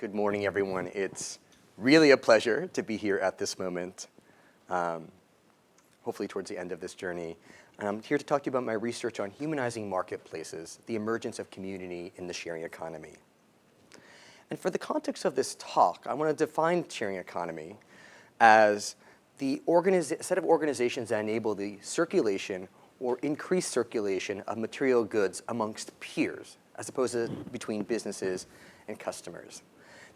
Good morning, everyone. It's really a pleasure to be here at this moment, hopefully towards the end of this journey. And I'm here to talk to you about my research on humanizing marketplaces, the emergence of community in the sharing economy. And for the context of this talk, I want to define sharing economy as the set of organizations that enable the circulation or increased circulation of material goods amongst peers, as opposed to between businesses and customers.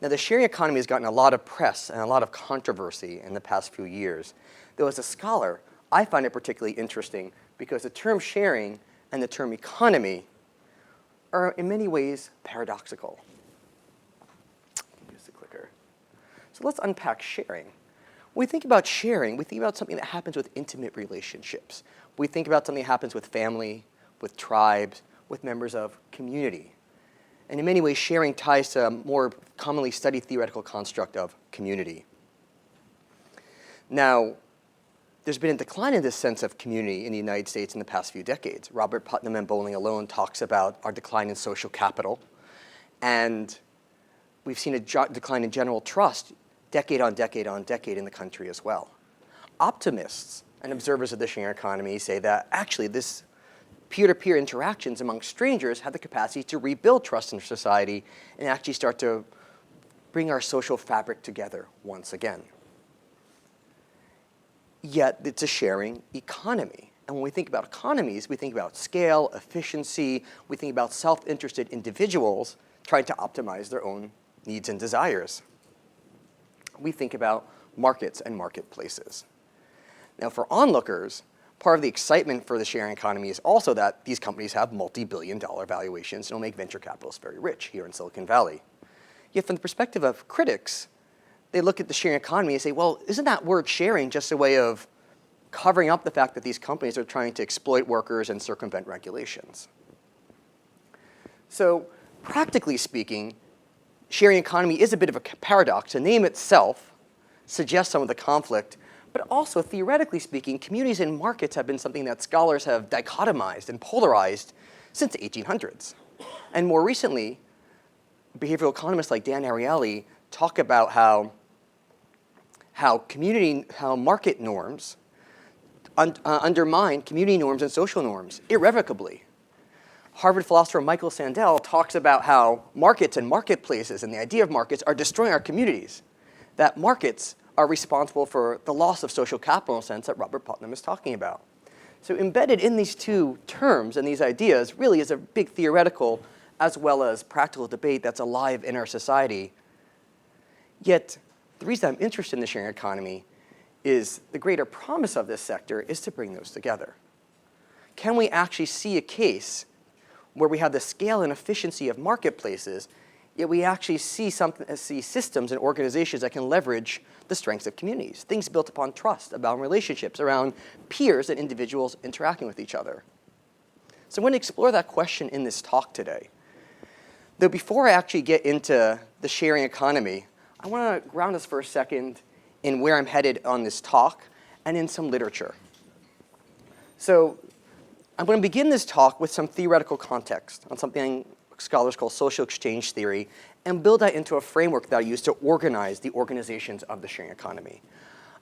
Now, the sharing economy has gotten a lot of press and a lot of controversy in the past few years. Though as a scholar, I find it particularly interesting because the term sharing and the term economy are in many ways paradoxical. Use the clicker. So let's unpack sharing. When we think about sharing, we think about something that happens with intimate relationships. We think about something that happens with family, with tribes, with members of community. And in many ways, sharing ties to a more commonly studied theoretical construct of community. Now, there's been a decline in this sense of community in the United States in the past few decades. Robert Putnam and Bowling alone talks about our decline in social capital. And we've seen a decline in general trust decade on decade on decade in the country as well. Optimists and observers of the sharing economy say that actually this peer-to-peer interactions among strangers have the capacity to rebuild trust in society and actually start to bring our social fabric together once again. Yet it's a sharing economy. And when we think about economies, we think about scale, efficiency, we think about self-interested individuals trying to optimize their own needs and desires. We think about markets and marketplaces. Now, for onlookers, part of the excitement for the sharing economy is also that these companies have multi-billion-dollar valuations and will make venture capitalists very rich here in Silicon Valley. Yet from the perspective of critics, they look at the sharing economy and say, well, isn't that word sharing just a way of covering up the fact that these companies are trying to exploit workers and circumvent regulations? So practically speaking, sharing economy is a bit of a paradox. The name itself suggests some of the conflict. But also, theoretically speaking, communities and markets have been something that scholars have dichotomized and polarized since the 1800s. And more recently, behavioral economists like Dan Ariely talk about how market norms undermine community norms and social norms irrevocably. Harvard philosopher Michael Sandel talks about how markets and marketplaces and the idea of markets are destroying our communities, that markets are responsible for the loss of social capital in a sense that Robert Putnam is talking about. So embedded in these two terms and these ideas really is a big theoretical as well as practical debate that's alive in our society. Yet the reason I'm interested in the sharing economy is the greater promise of this sector is to bring those together. Can we actually see a case where we have the scale and efficiency of marketplaces, yet we actually see systems and organizations that can leverage the strengths of communities, things built upon trust, about relationships, around peers and individuals interacting with each other. So I'm going to explore that question in this talk today. Though before I actually get into the sharing economy, I want to ground us for a second in where I'm headed on this talk and in some literature. So I'm going to begin this talk with some theoretical context on something scholars call social exchange theory, and build that into a framework that I use to organize the organizations of the sharing economy.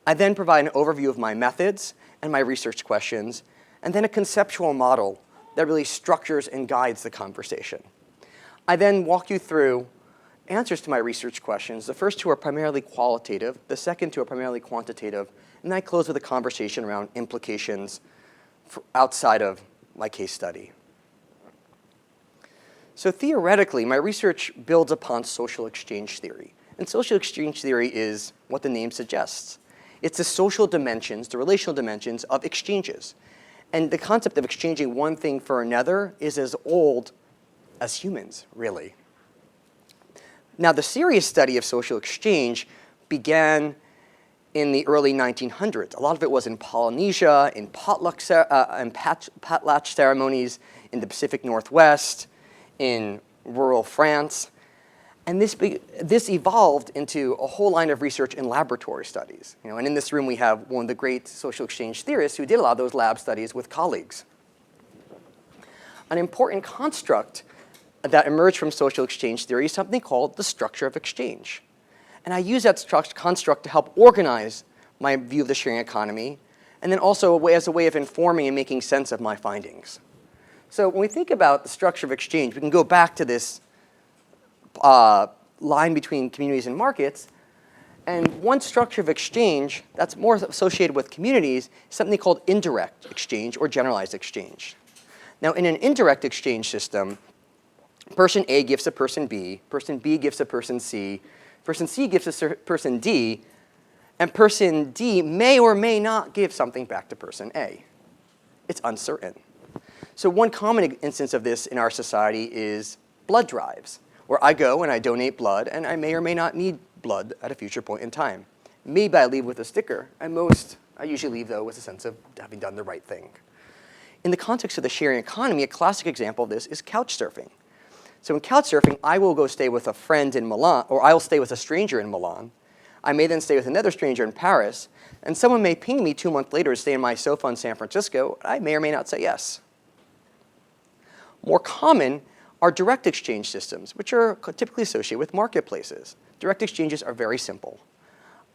I then provide an overview of my methods and my research questions, and then a conceptual model that really structures and guides the conversation. I then walk you through answers to my research questions. The first two are primarily qualitative, the second two are primarily quantitative, and then I close with a conversation around implications outside of my case study. So theoretically, my research builds upon social exchange theory. And social exchange theory is what the name suggests. It's the social dimensions, the relational dimensions of exchanges. And the concept of exchanging one thing for another is as old as humans, really. Now, the serious study of social exchange began in the early 1900s. A lot of it was in Polynesia, in potlatch ceremonies in the Pacific Northwest, in rural France. And this evolved into a whole line of research in laboratory studies. And in this room, we have one of the great social exchange theorists who did a lot of those lab studies with colleagues. An important construct that emerged from social exchange theory is something called the structure of exchange. And I use that construct to help organize my view of the sharing economy, and then also as a way of informing and making sense of my findings. So when we think about the structure of exchange, we can go back to this line between communities and markets. And one structure of exchange that's more associated with communities is something called indirect exchange or generalized exchange. Now, in an indirect exchange system, person A gives to person B gives to person C gives to person D, and person D may or may not give something back to person A. It's uncertain. So one common instance of this in our society is blood drives, where I go and I donate blood, and I may or may not need blood at a future point in time. Maybe I leave with a sticker, and I usually leave, though, with a sense of having done the right thing. In the context of the sharing economy, a classic example of this is couch surfing. So in couch surfing, I will go stay with a friend in Milan, or I will stay with a stranger in Milan. I may then stay with another stranger in Paris, and someone may ping me 2 months later to stay in my sofa in San Francisco. I may or may not say yes. More common are direct exchange systems, which are typically associated with marketplaces. Direct exchanges are very simple.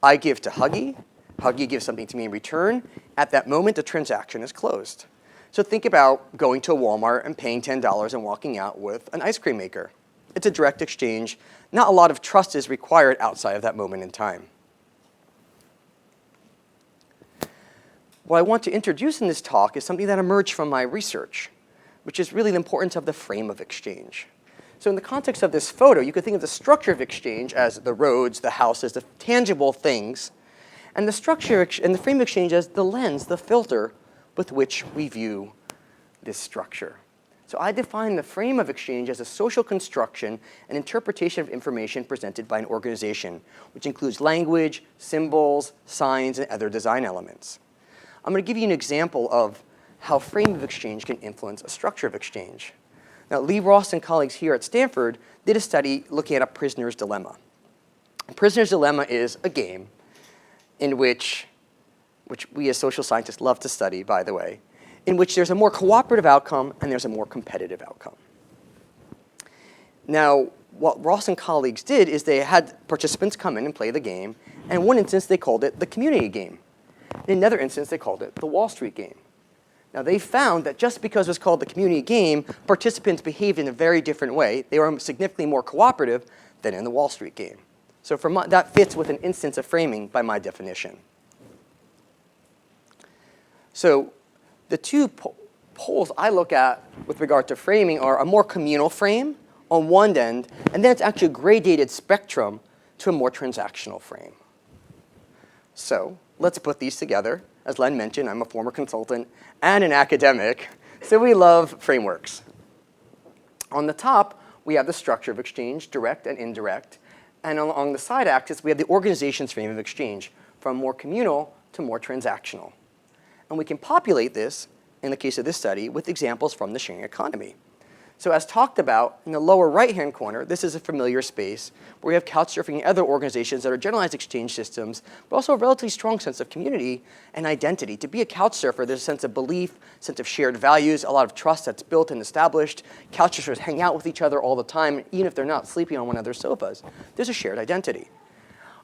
I give to Huggy, Huggy gives something to me in return. At that moment, the transaction is closed. So think about going to a Walmart and paying $10 and walking out with an ice cream maker. It's a direct exchange. Not a lot of trust is required outside of that moment in time. What I want to introduce in this talk is something that emerged from my research, which is really the importance of the frame of exchange. So in the context of this photo, you could think of the structure of exchange as the roads, the houses, the tangible things, and the structure and the frame of exchange as the lens, the filter with which we view this structure. So I define the frame of exchange as a social construction and interpretation of information presented by an organization, which includes language, symbols, signs, and other design elements. I'm going to give you an example of how frame of exchange can influence a structure of exchange. Now, Lee Ross and colleagues here at Stanford did a study looking at a prisoner's dilemma. A prisoner's dilemma is a game in which we as social scientists love to study, by the way, in which there's a more cooperative outcome and there's a more competitive outcome. Now, what Ross and colleagues did is they had participants come in and play the game, and in one instance they called it the community game. In another instance they called it the Wall Street game. Now, they found that just because it was called the community game, participants behaved in a very different way. They were significantly more cooperative than in the Wall Street game. So that fits with an instance of framing by my definition. So the two poles I look at with regard to framing are a more communal frame on one end, and then it's actually a gradated spectrum to a more transactional frame. So let's put these together. As Len mentioned, I'm a former consultant and an academic, so we love frameworks. On the top, we have the structure of exchange, direct and indirect. And along the side axis, we have the organization's frame of exchange, from more communal to more transactional. And we can populate this, in the case of this study, with examples from the sharing economy. So as talked about, in the lower right-hand corner, this is a familiar space where we have Couchsurfing and other organizations that are generalized exchange systems, but also a relatively strong sense of community and identity. To be a Couchsurfer, there's a sense of belief, sense of shared values, a lot of trust that's built and established. Couchsurfers hang out with each other all the time, even if they're not sleeping on one another's sofas. There's a shared identity.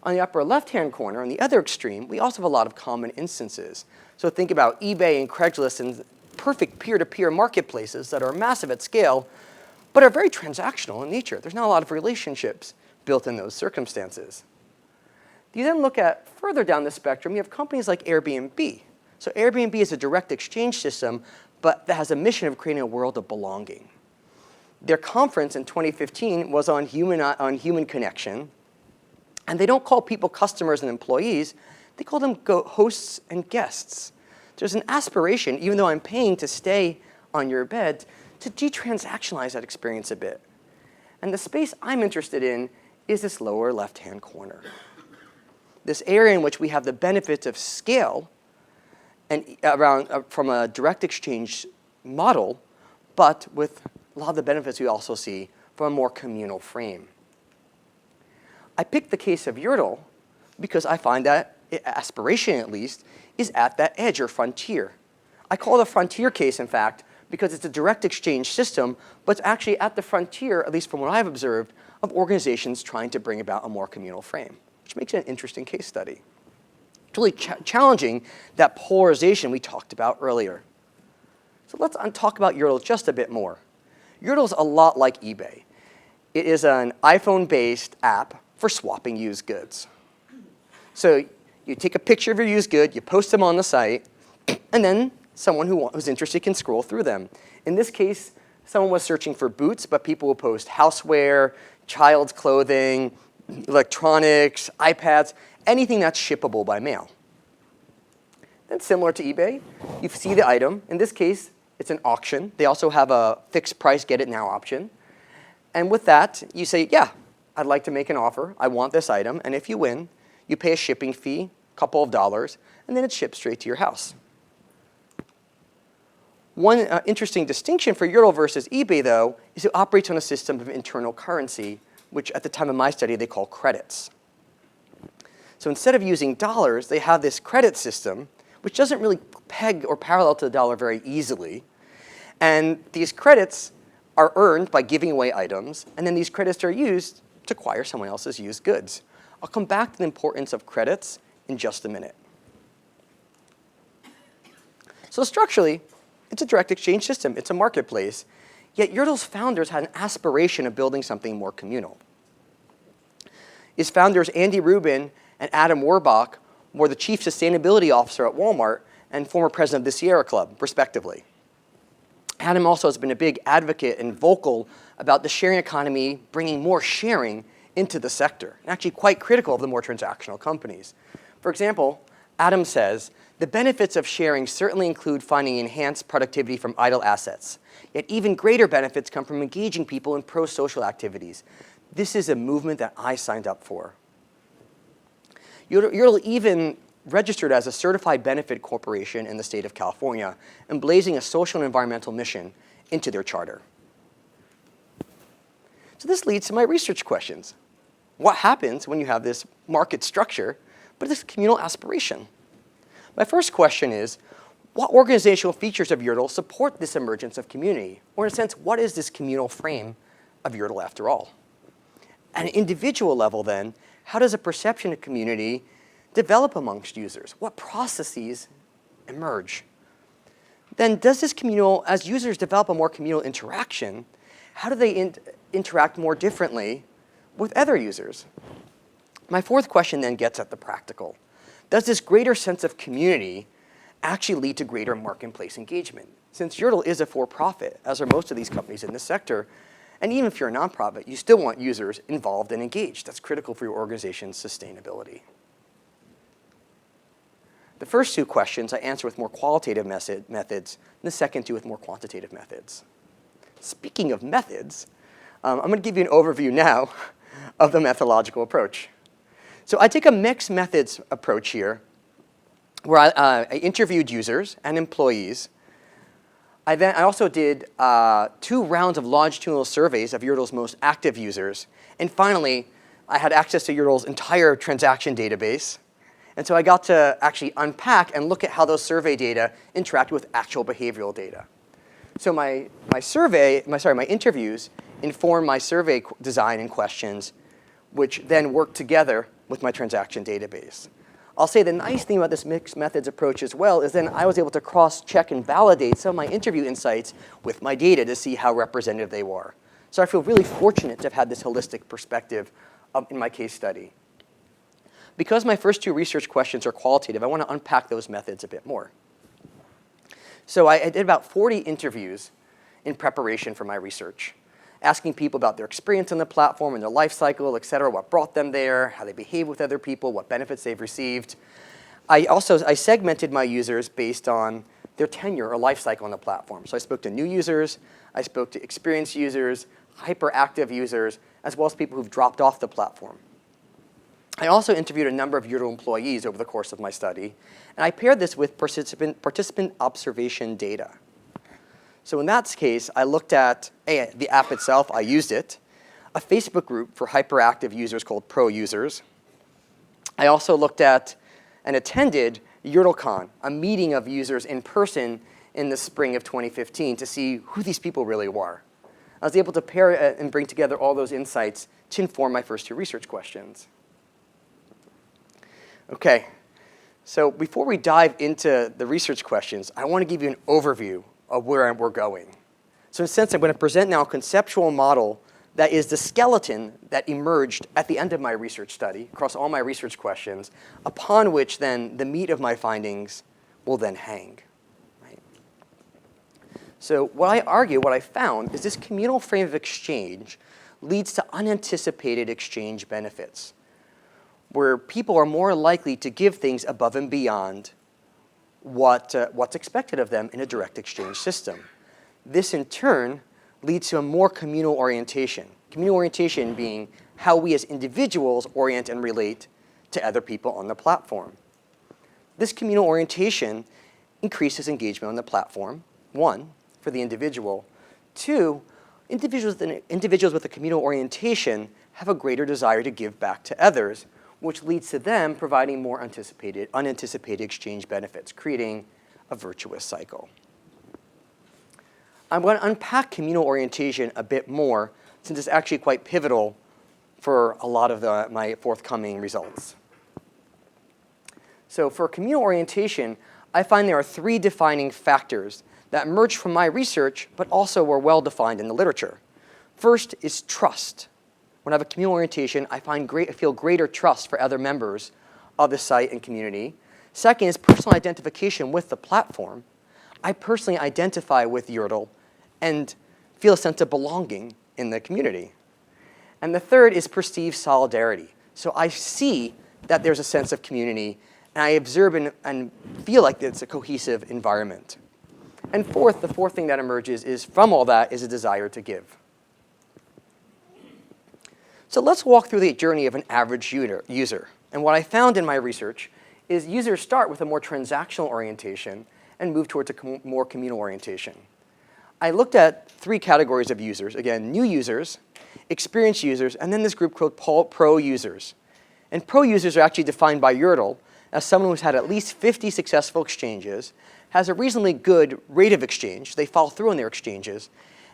On the upper left-hand corner, on the other extreme, we also have a lot of common instances. So think about eBay and Craigslist and perfect peer-to-peer marketplaces that are massive at scale, but are very transactional in nature. There's not a lot of relationships built in those circumstances. You then look at further down the spectrum, you have companies like Airbnb. So Airbnb is a direct exchange system, but that has a mission of creating a world of belonging. Their conference in 2015 was on human connection, and they don't call people customers and employees, they call them hosts and guests. There's an aspiration, even though I'm paying to stay on your bed, to detransactionalize that experience a bit. And the space I'm interested in is this lower left-hand corner. This area in which we have the benefits of scale and from a direct exchange model, but with a lot of the benefits we also see from a more communal frame. I picked the case of Yurtle because I find that, aspiration at least, is at that edge or frontier. I call it a frontier case, in fact, because it's a direct exchange system, but it's actually at the frontier, at least from what I've observed, of organizations trying to bring about a more communal frame, which makes it an interesting case study. It's really challenging that polarization we talked about earlier. So let's talk about Yordle just a bit more. Yordle's a lot like eBay. It is an iPhone-based app for swapping used goods. So you take a picture of your used good, you post them on the site, and then someone who's interested can scroll through them. In this case, someone was searching for boots, but people will post houseware, child's clothing, electronics, iPads, anything that's shippable by mail. Then similar to eBay, you see the item. In this case, it's an auction. They also have a fixed price, get it now option. And with that, you say, yeah, I'd like to make an offer. I want this item. And if you win, you pay a shipping fee, a couple of dollars, and then it's shipped straight to your house. One interesting distinction for Yordle versus eBay, though, is it operates on a system of internal currency, which at the time of my study they call credits. So instead of using dollars, they have this credit system, which doesn't really peg or parallel to the dollar very easily. And these credits are earned by giving away items, and then these credits are used to acquire someone else's used goods. I'll come back to the importance of credits in just a minute. So structurally, it's a direct exchange system. It's a marketplace. Yet Yordle's founders had an aspiration of building something more communal. Its founders, Andy Rubin and Adam Warbach, were the chief sustainability officer at Walmart and former president of the Sierra Club, respectively. Adam also has been a big advocate and vocal about the sharing economy bringing more sharing into the sector, and actually quite critical of the more transactional companies. For example, Adam says, the benefits of sharing certainly include finding enhanced productivity from idle assets. Yet even greater benefits come from engaging people in pro-social activities. This is a movement that I signed up for. Yordle even registered as a certified benefit corporation in the state of California, emblazing a social and environmental mission into their charter. So this leads to my research questions. What happens when you have this market structure, but this communal aspiration? My first question is, what organizational features of Yordle support this emergence of community? Or in a sense, what is this communal frame of Yordle after all? At an individual level then, how does a perception of community develop amongst users? What processes emerge? Then does this communal, as users develop a more communal interaction, how do they interact more differently with other users? My fourth question then gets at the practical. Does this greater sense of community actually lead to greater marketplace engagement? Since Yordle is a for-profit, as are most of these companies in this sector, and even if you're a nonprofit, you still want users involved and engaged. That's critical for your organization's sustainability. The first two questions I answer with more qualitative methods, and the second two with more quantitative methods. Speaking of methods, I'm going to give you an overview now of the methodological approach. So I take a mixed methods approach here, where I interviewed users and employees. I also did 2 rounds of longitudinal surveys of Yordle's most active users. And finally, I had access to Yordle's entire transaction database. And so I got to actually unpack and look at how those survey data interact with actual behavioral data. So my interviews inform my survey design and questions, which then work together with my transaction database. I'll say the nice thing about this mixed methods approach as well is then I was able to cross-check and validate some of my interview insights with my data to see how representative they were. So I feel really fortunate to have had this holistic perspective in my case study. Because my first 2 research questions are qualitative, I want to unpack those methods a bit more. So I did about 40 interviews in preparation for my research, asking people about their experience on the platform and their life cycle, et cetera, what brought them there, how they behave with other people, what benefits they've received. I segmented my users based on their tenure or life cycle on the platform. So I spoke to new users, I spoke to experienced users, hyperactive users, as well as people who've dropped off the platform. I also interviewed a number of Yordle employees over the course of my study, and I paired this with participant observation data. So in that case, I looked at the app itself, I used it, a Facebook group for hyperactive users called Pro Users. I also looked at and attended YordleCon, a meeting of users in person in the spring of 2015 to see who these people really were. I was able to pair and bring together all those insights to inform my first 2 research questions. Okay, so before we dive into the research questions, I want to give you an overview of where we're going. So in a sense, I'm going to present now a conceptual model that is the skeleton that emerged at the end of my research study across all my research questions, upon which then the meat of my findings will then hang. Right? So what I argue, what I found, is this communal frame of exchange leads to unanticipated exchange benefits, where people are more likely to give things above and beyond what's expected of them in a direct exchange system. This, in turn, leads to a more communal orientation. Communal orientation being how we as individuals orient and relate to other people on the platform. This communal orientation increases engagement on the platform, 1, for the individual. 2, individuals with a communal orientation have a greater desire to give back to others, which leads to them providing more unanticipated exchange benefits, creating a virtuous cycle. I'm going to unpack communal orientation a bit more, since it's actually quite pivotal for a lot of my forthcoming results. So for communal orientation, I find there are 3 defining factors that emerged from my research, but also were well defined in the literature. First is trust. When I have a communal orientation, I feel greater trust for other members of the site and community. Second is personal identification with the platform. I personally identify with Yurtle and feel a sense of belonging in the community. And the third is perceived solidarity. So I see that there's a sense of community, and I observe and feel like it's a cohesive environment. And fourth, the fourth thing that emerges is from all that is a desire to give. So let's walk through the journey of an average user. And what I found in my research is users start with a more transactional orientation and move towards a more communal orientation. I looked at 3 categories of users. Again, new users, experienced users, and then this group called pro users. And pro users are actually defined by Yurtle as someone who's had at least 50 successful exchanges, has a reasonably good rate of exchange, they follow through on their exchanges,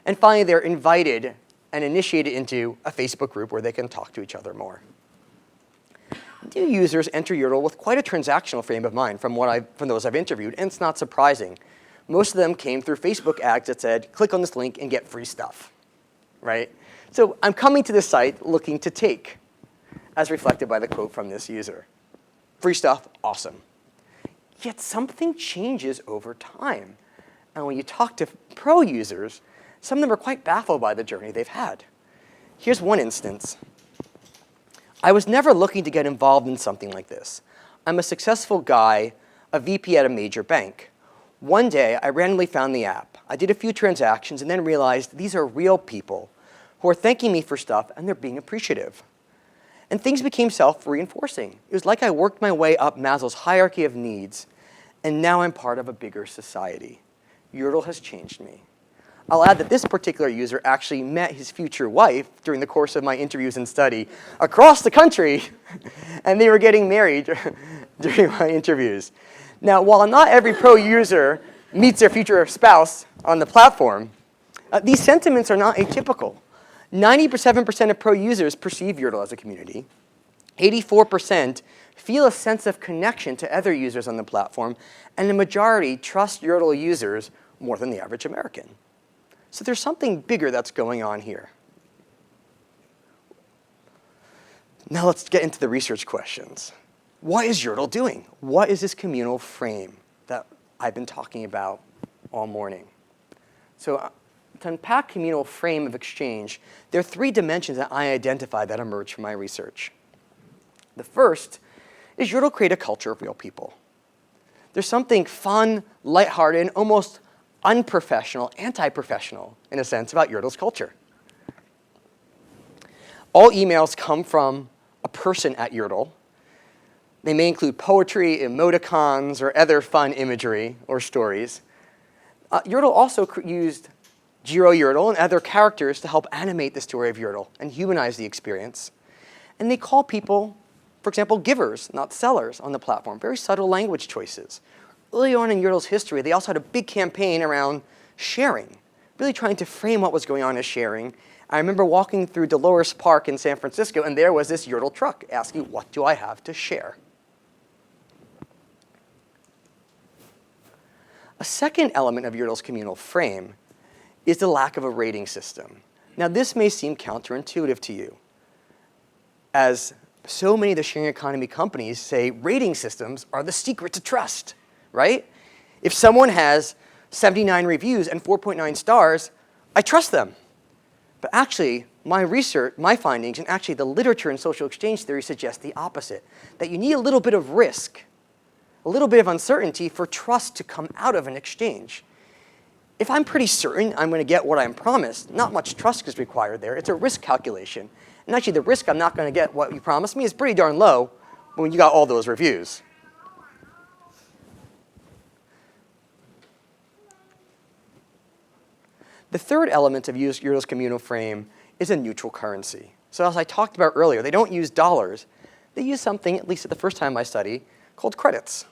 and finally they're invited and initiated into a Facebook group where they can talk to each other more. New users enter Yurtle with quite a transactional frame of mind from those I've interviewed, and it's not surprising. Most of them came through Facebook ads that said, click on this link and get free stuff, right? So I'm coming to this site looking to take, as reflected by the quote from this user. Free stuff, awesome. Yet something changes over time. And when you talk to pro users, some of them are quite baffled by the journey they've had. Here's one instance. I was never looking to get involved in something like this. I'm a successful guy, a VP at a major bank. One day, I randomly found the app. I did a few transactions and then realized these are real people who are thanking me for stuff and they're being appreciative. And things became self-reinforcing. It was like I worked my way up Maslow's hierarchy of needs, and now I'm part of a bigger society. Yurtle has changed me. I'll add that this particular user actually met his future wife during the course of my interviews and study across the country, and they were getting married during my interviews. Now, while not every pro user meets their future spouse on the platform, these sentiments are not atypical. 97% of pro users perceive Yurtle as a community. 84% feel a sense of connection to other users on the platform, and the majority trust Yurtle users more than the average American. So there's something bigger that's going on here. Now let's get into the research questions. What is Yurtle doing? What is this communal frame that I've been talking about all morning? So to unpack communal frame of exchange, there are 3 dimensions that I identified that emerged from my research. The first is Yurtle create a culture of real people. There's something fun, lighthearted, and almost unprofessional, anti-professional, in a sense, about Yurtle's culture. All emails come from a person at Yurtle. They may include poetry, emoticons, or other fun imagery or stories. Yurtle also used Jiro Yurtle and other characters to help animate the story of Yurtle and humanize the experience. And they call people, for example, givers, not sellers on the platform. Very subtle language choices. early on in Yertle's history, they also had a big campaign around sharing, really trying to frame what was going on as sharing. I remember walking through Dolores Park in San Francisco, and there was this Yertle truck asking, what do I have to share? A second element of Yertle's communal frame is the lack of a rating system. Now, this may seem counterintuitive to you, as so many of the sharing economy companies say rating systems are the secret to trust, right? If someone has 79 reviews and 4.9 stars, I trust them. But actually, my research, my findings, and actually the literature in social exchange theory suggest the opposite, that you need a little bit of risk, a little bit of uncertainty for trust to come out of an exchange. If I'm pretty certain I'm going to get what I'm promised, not much trust is required there. It's a risk calculation. And actually, the risk I'm not going to get what you promised me is pretty darn low when you got all those reviews. The third element of Yertle's communal frame is a neutral currency. So as I talked about earlier, they don't use dollars. They use something, at least at the first time I studied, called credits.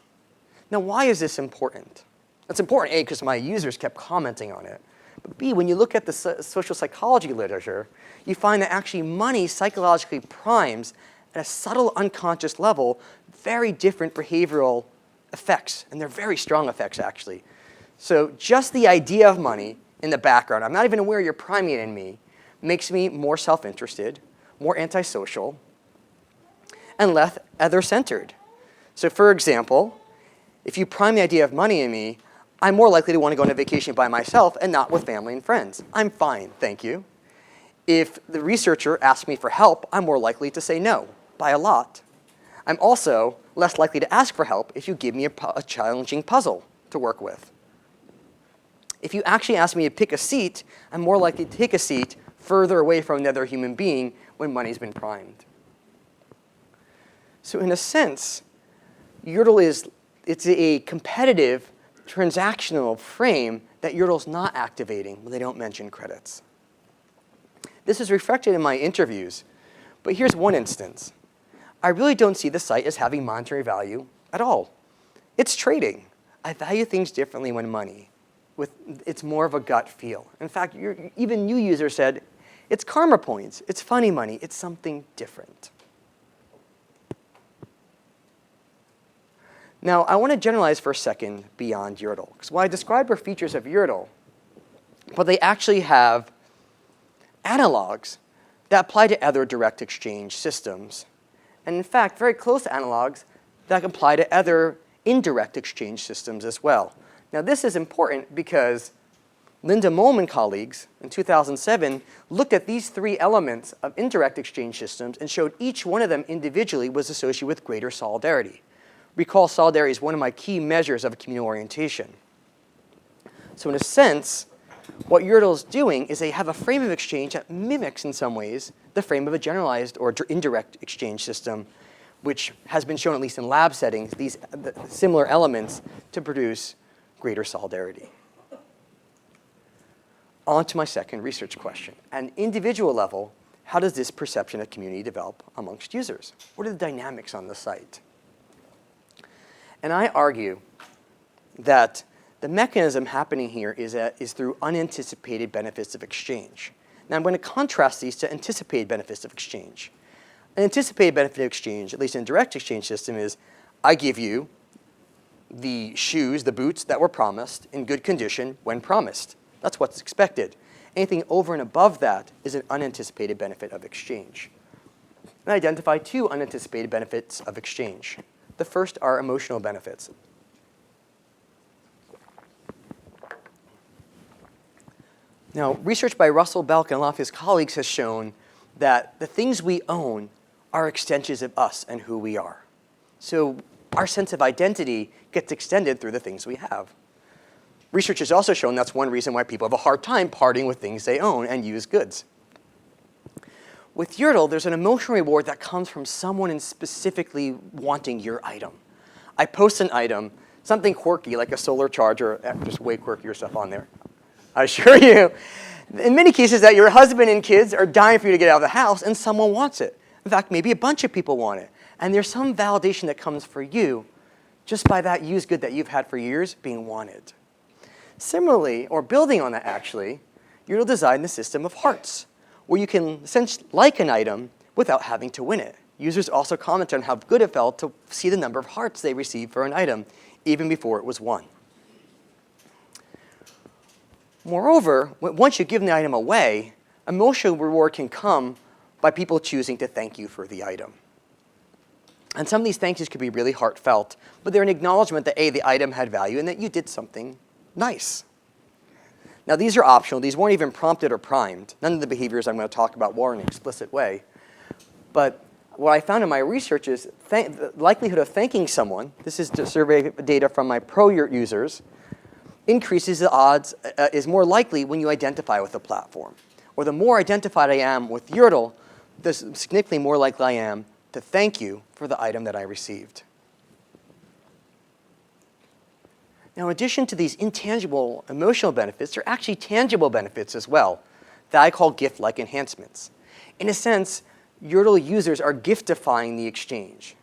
Now, why is this important? It's important, A, because my users kept commenting on it. But B, when you look at the social psychology literature, you find that actually money psychologically primes at a subtle unconscious level very different behavioral effects. And they're very strong effects, actually. So just the idea of money in the background, I'm not even aware you're priming it in me, makes me more self-interested, more antisocial, and less other-centered. So for example, if you prime the idea of money in me, I'm more likely to want to go on a vacation by myself and not with family and friends. I'm fine, thank you. If the researcher asks me for help, I'm more likely to say no, by a lot. I'm also less likely to ask for help if you give me a challenging puzzle to work with. If you actually ask me to pick a seat, I'm more likely to take a seat further away from another human being when money's been primed. So in a sense, Yertle it's a competitive transactional frame that Yertle's not activating when they don't mention credits. This is reflected in my interviews, but here's one instance. I really don't see the site as having monetary value at all. It's trading. I value things differently when money. It's more of a gut feel. In fact, even new users said, it's karma points, it's funny money, it's something different. Now, I want to generalize for a second beyond Yertle, because what I described are features of Yertle, but they actually have analogs that apply to other direct exchange systems. And in fact, very close analogs that apply to other indirect exchange systems as well. Now, this is important because Linda Mollman colleagues in 2007 looked at these three elements of indirect exchange systems and showed each one of them individually was associated with greater solidarity. Recall, solidarity is one of my key measures of communal orientation. So in a sense, what Yertle's doing is they have a frame of exchange that mimics, in some ways, the frame of a generalized or indirect exchange system, which has been shown, at least in lab settings, these similar elements to produce greater solidarity. On to my second research question. At an individual level, how does this perception of community develop amongst users? What are the dynamics on the site? And I argue that the mechanism happening here is through unanticipated benefits of exchange. Now, I'm going to contrast these to anticipated benefits of exchange. An anticipated benefit of exchange, at least in a direct exchange system, is I give you the shoes, the boots that were promised in good condition when promised. That's what's expected. Anything over and above that is an unanticipated benefit of exchange. And I identify two unanticipated benefits of exchange. The first are emotional benefits. Now, research by Russell Belk and a lot of his colleagues has shown that the things we own are extensions of us and who we are. So our sense of identity gets extended through the things we have. Research has also shown that's one reason why people have a hard time parting with things they own and used goods. With Yertle, there's an emotional reward that comes from someone specifically wanting your item. I post an item, something quirky like a solar charger, just way quirkier stuff on there. I assure you, in many cases that your husband and kids are dying for you to get out of the house and someone wants it. In fact, maybe a bunch of people want it. And there's some validation that comes for you just by that used good that you've had for years being wanted. Similarly, or building on that actually, you'll design the system of hearts, where you can essentially like an item without having to win it. Users also comment on how good it felt to see the number of hearts they received for an item, even before it was won. Moreover, once you've given the item away, emotional reward can come by people choosing to thank you for the item. And some of these thank yous could be really heartfelt, but they're an acknowledgement that A, the item had value and that you did something nice. Now these are optional. These weren't even prompted or primed. None of the behaviors I'm going to talk about were in an explicit way. But what I found in my research is the likelihood of thanking someone, this is survey data from my pro users, increases the odds, is more likely when you identify with the platform. Or the more identified I am with Yurtle, the significantly more likely I am to thank you for the item that I received. Now, in addition to these intangible emotional benefits, there are actually tangible benefits as well that I call gift-like enhancements. In a sense, Yurtle users are giftifying the exchange.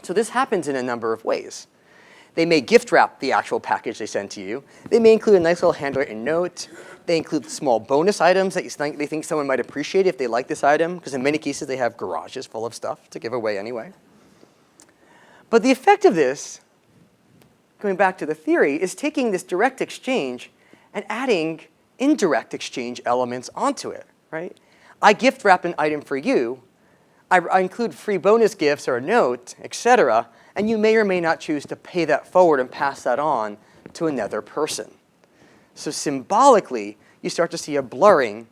So this happens in a number of ways. They may gift wrap the actual package they send to you. They may include a nice little handwritten note. They include small bonus items that they think someone might appreciate if they like this item, because in many cases they have garages full of stuff to give away anyway. But the effect of this, going back to the theory, is taking this direct exchange and adding indirect exchange elements onto it, right? I gift wrap an item for you. I include free bonus gifts or a note, etc., and you may or may not choose to pay that forward and pass that on to another person. So symbolically, you start to see a blurring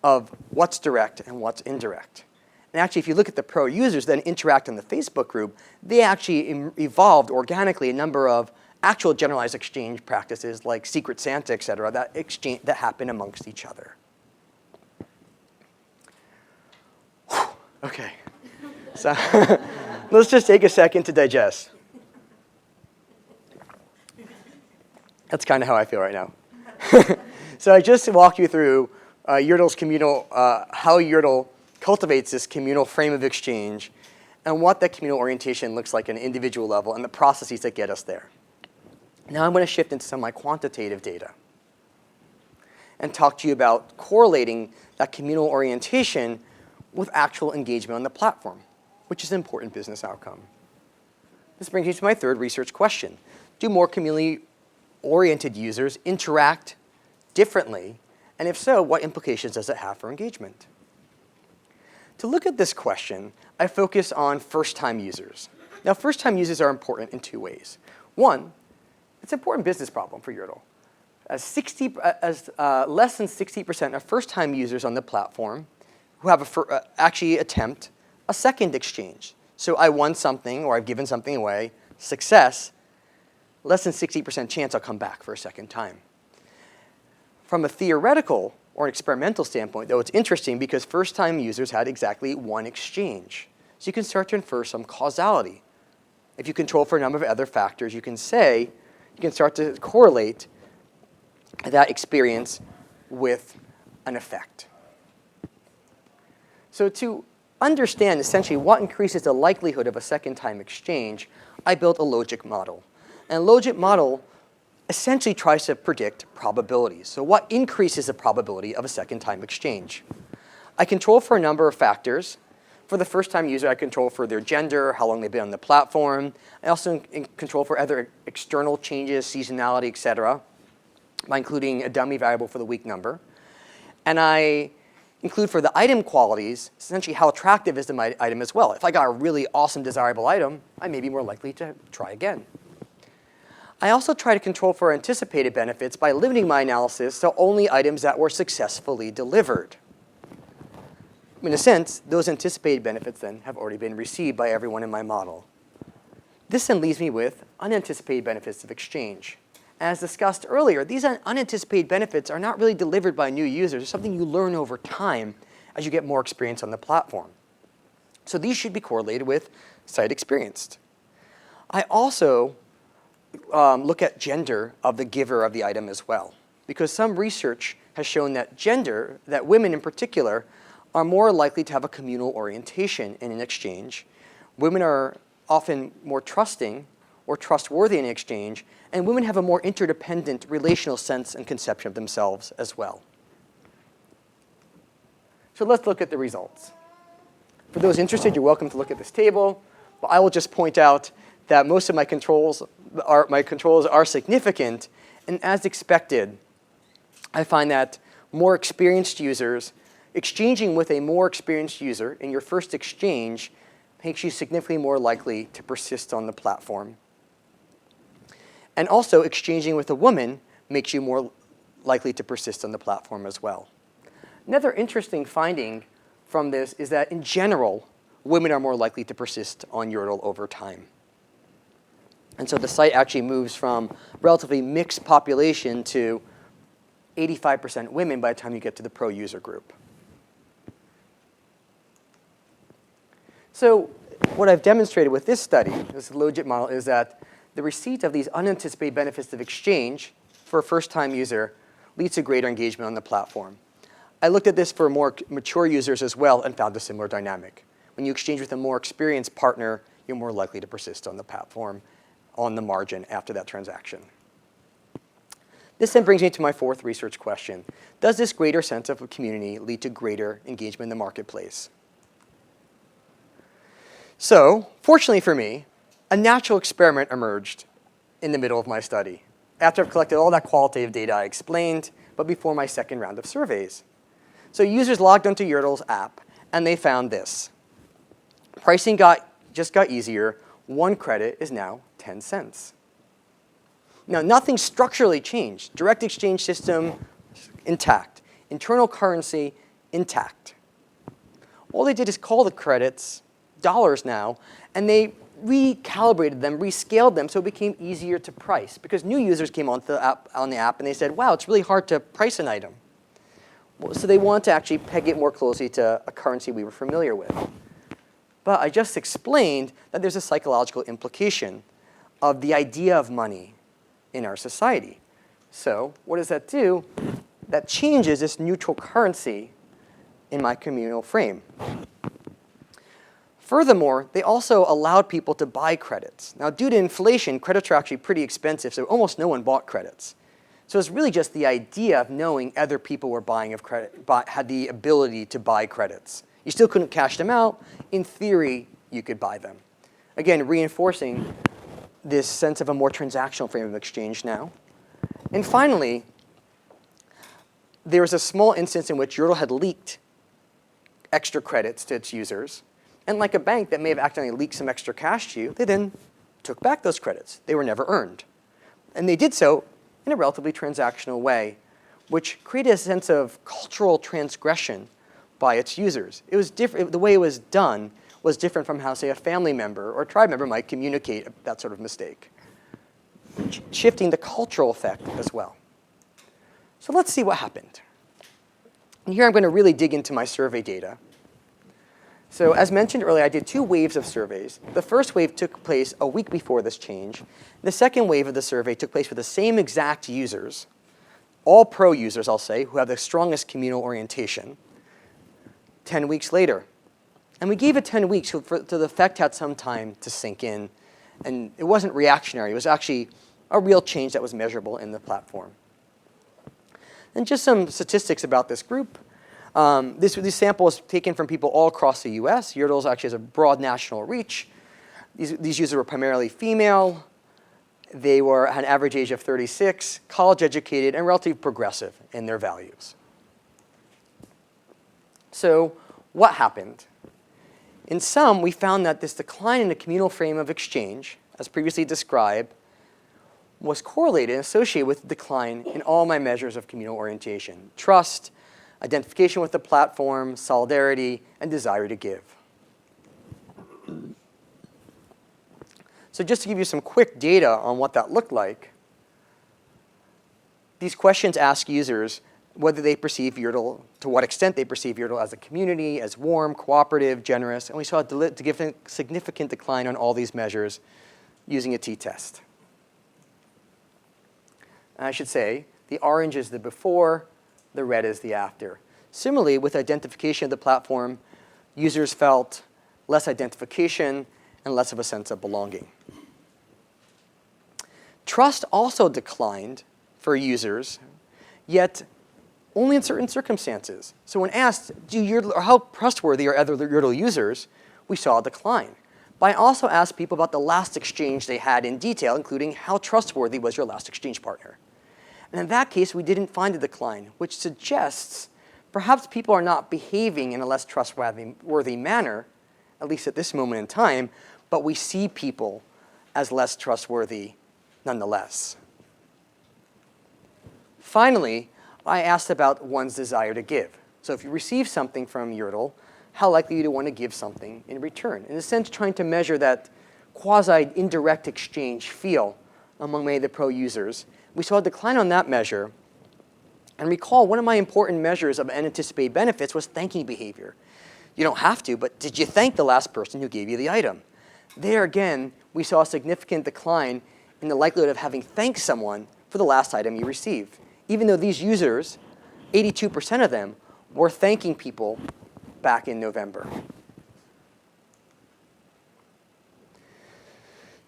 of what's direct and what's indirect. And actually, if you look at the pro users that interact in the Facebook group, they actually evolved organically a number of actual generalized exchange practices like Secret Santa, et cetera, that happen amongst each other. Whew. OK. So let's just take a second to digest. That's kind of how I feel right now. So I just walked you through Yurtle's communal, how Yurtle cultivates this communal frame of exchange and what that communal orientation looks like at an individual level and the processes that get us there. Now I'm going to shift into some of my quantitative data and talk to you about correlating that communal orientation with actual engagement on the platform, which is an important business outcome. This brings me to my third research question. Do more community-oriented users interact differently? And if so, what implications does it have for engagement? To look at this question, I focus on first-time users. Now, first-time users are important in two ways. One, it's an important business problem for Yurtle. Less than 60% of first-time users on the platform who have actually attempt a second exchange. So I won something or I've given something away, success, less than 60% chance I'll come back for a second time. From a theoretical or an experimental standpoint, though, it's interesting because first-time users had exactly one exchange. So you can start to infer some causality. If you control for a number of other factors, you can start to correlate that experience with an effect. So to understand essentially what increases the likelihood of a second-time exchange, I built a logic model. And a logic model essentially tries to predict probabilities. So what increases the probability of a second-time exchange? I control for a number of factors. For the first-time user, I control for their gender, how long they've been on the platform. I also control for other external changes, seasonality, et cetera, by including a dummy variable for the week number. And I include for the item qualities, essentially how attractive is the item as well. If I got a really awesome, desirable item, I may be more likely to try again. I also try to control for anticipated benefits by limiting my analysis to only items that were successfully delivered. In a sense, those anticipated benefits then have already been received by everyone in my model. This then leaves me with unanticipated benefits of exchange. As discussed earlier, these unanticipated benefits are not really delivered by new users. It's something you learn over time as you get more experience on the platform. So these should be correlated with site experienced. I also look at gender of the giver of the item as well, because some research has shown that that women in particular, are more likely to have a communal orientation in an exchange. Women are often more trusting or trustworthy in exchange, and women have a more interdependent relational sense and conception of themselves as well. So let's look at the results. For those interested, you're welcome to look at this table, but I will just point out that most of my controls are significant, and as expected, I find that more experienced users, exchanging with a more experienced user in your first exchange makes you significantly more likely to persist on the platform. And also, exchanging with a woman makes you more likely to persist on the platform as well. Another interesting finding from this is that, in general, women are more likely to persist on Yordle over time. And so the site actually moves from relatively mixed population to 85% women by the time you get to the pro user group. So what I've demonstrated with this study, this logit model, is that the receipt of these unanticipated benefits of exchange for a first-time user leads to greater engagement on the platform. I looked at this for more mature users as well and found a similar dynamic. When you exchange with a more experienced partner, you're more likely to persist on the platform on the margin after that transaction. This then brings me to my fourth research question. Does this greater sense of a community lead to greater engagement in the marketplace? So, fortunately for me, a natural experiment emerged in the middle of my study, after I've collected all that qualitative data I explained, but before my second round of surveys. So users logged onto Yordle's app, and they found this. Pricing just got easier. 1 credit is now 10 cents. Now, nothing structurally changed. Direct exchange system, intact. Internal currency, intact. All they did is call the credits dollars now, and they recalibrated them, rescaled them, so it became easier to price. Because new users came on the app, and they said, wow, it's really hard to price an item. So they want to actually peg it more closely to a currency we were familiar with. But I just explained that there's a psychological implication of the idea of money in our society. So what does that do? That changes this neutral currency in my communal frame. Furthermore, they also allowed people to buy credits. Now, due to inflation, credits are actually pretty expensive, so almost no one bought credits. So it's really just the idea of knowing other people were buying of credit, had the ability to buy credits. You still couldn't cash them out. In theory, you could buy them. Again, reinforcing this sense of a more transactional frame of exchange now. And finally, there was a small instance in which Yordle had leaked extra credits to its users. And like a bank that may have accidentally leaked some extra cash to you, they then took back those credits. They were never earned. And they did so in a relatively transactional way, which created a sense of cultural transgression by its users. It was different. The way it was done was different from how, say, a family member or a tribe member might communicate that sort of mistake, shifting the cultural effect as well. So let's see what happened. And here I'm going to really dig into my survey data. So as mentioned earlier, I did 2 waves of surveys. The first wave took place a week before this change. The second wave of the survey took place with the same exact users, all pro users, I'll say, who have the strongest communal orientation, 10 weeks later. And we gave it 10 weeks so the effect had some time to sink in. And it wasn't reactionary. It was actually a real change that was measurable in the platform. And just some statistics about this group. This sample was taken from people all across the US. Yordle actually has a broad national reach. These users were primarily female. They had an average age of 36, college educated, and relatively progressive in their values. So what happened? In sum, we found that this decline in the communal frame of exchange, as previously described, was correlated and associated with decline in all my measures of communal orientation: trust, identification with the platform, solidarity, and desire to give. So just to give you some quick data on what that looked like, these questions ask users whether they perceive Yordle, to what extent they perceive Yordle as a community, as warm, cooperative, generous, and we saw a significant decline on all these measures using a t-test. And I should say, the orange is the before, the red is the after. Similarly, with identification of the platform, users felt less identification and less of a sense of belonging. Trust also declined for users, yet only in certain circumstances. So when asked, how trustworthy are other Yordle users, we saw a decline. But I also asked people about the last exchange they had in detail, including how trustworthy was your last exchange partner. And in that case, we didn't find a decline, which suggests perhaps people are not behaving in a less trustworthy manner, at least at this moment in time, but we see people as less trustworthy nonetheless. Finally, I asked about one's desire to give. So if you receive something from Yordle, how likely you want to give something in return? In a sense, trying to measure that quasi-indirect exchange feel among many of the pro users. We saw a decline on that measure. And recall, one of my important measures of unanticipated benefits was thanking behavior. You don't have to, but did you thank the last person who gave you the item? There again, we saw a significant decline in the likelihood of having thanked someone for the last item you received. Even though these users, 82% of them, were thanking people back in November.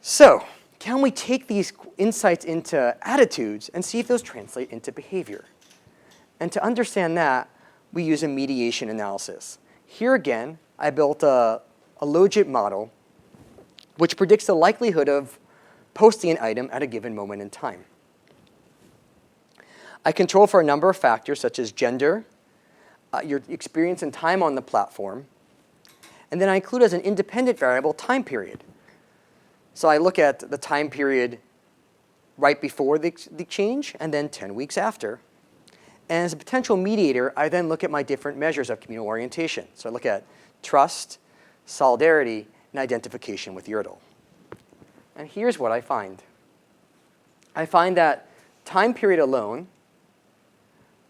So, can we take these insights into attitudes and see if those translate into behavior? And to understand that, we use a mediation analysis. Here again, I built a logit model which predicts the likelihood of posting an item at a given moment in time. I control for a number of factors such as gender, your experience and time on the platform, and then I include as an independent variable time period. So I look at the time period right before the exchange and then 10 weeks after. And as a potential mediator, I then look at my different measures of communal orientation. So I look at trust, solidarity, and identification with Yordle. And here's what I find. I find that time period alone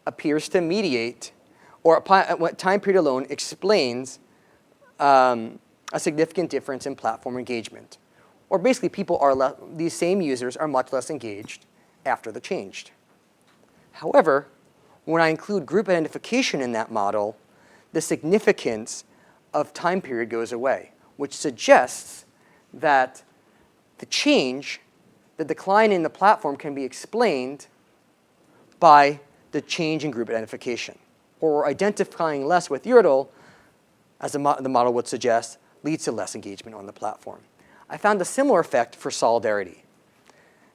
appears to mediate, or time period alone explains a significant difference in platform engagement. Or basically, these same users are much less engaged after the change. However, when I include group identification in that model, the significance of time period goes away, which suggests that the change, the decline in the platform, can be explained by the change in group identification. Or identifying less with Yordle, as the model would suggest, leads to less engagement on the platform. I found a similar effect for solidarity.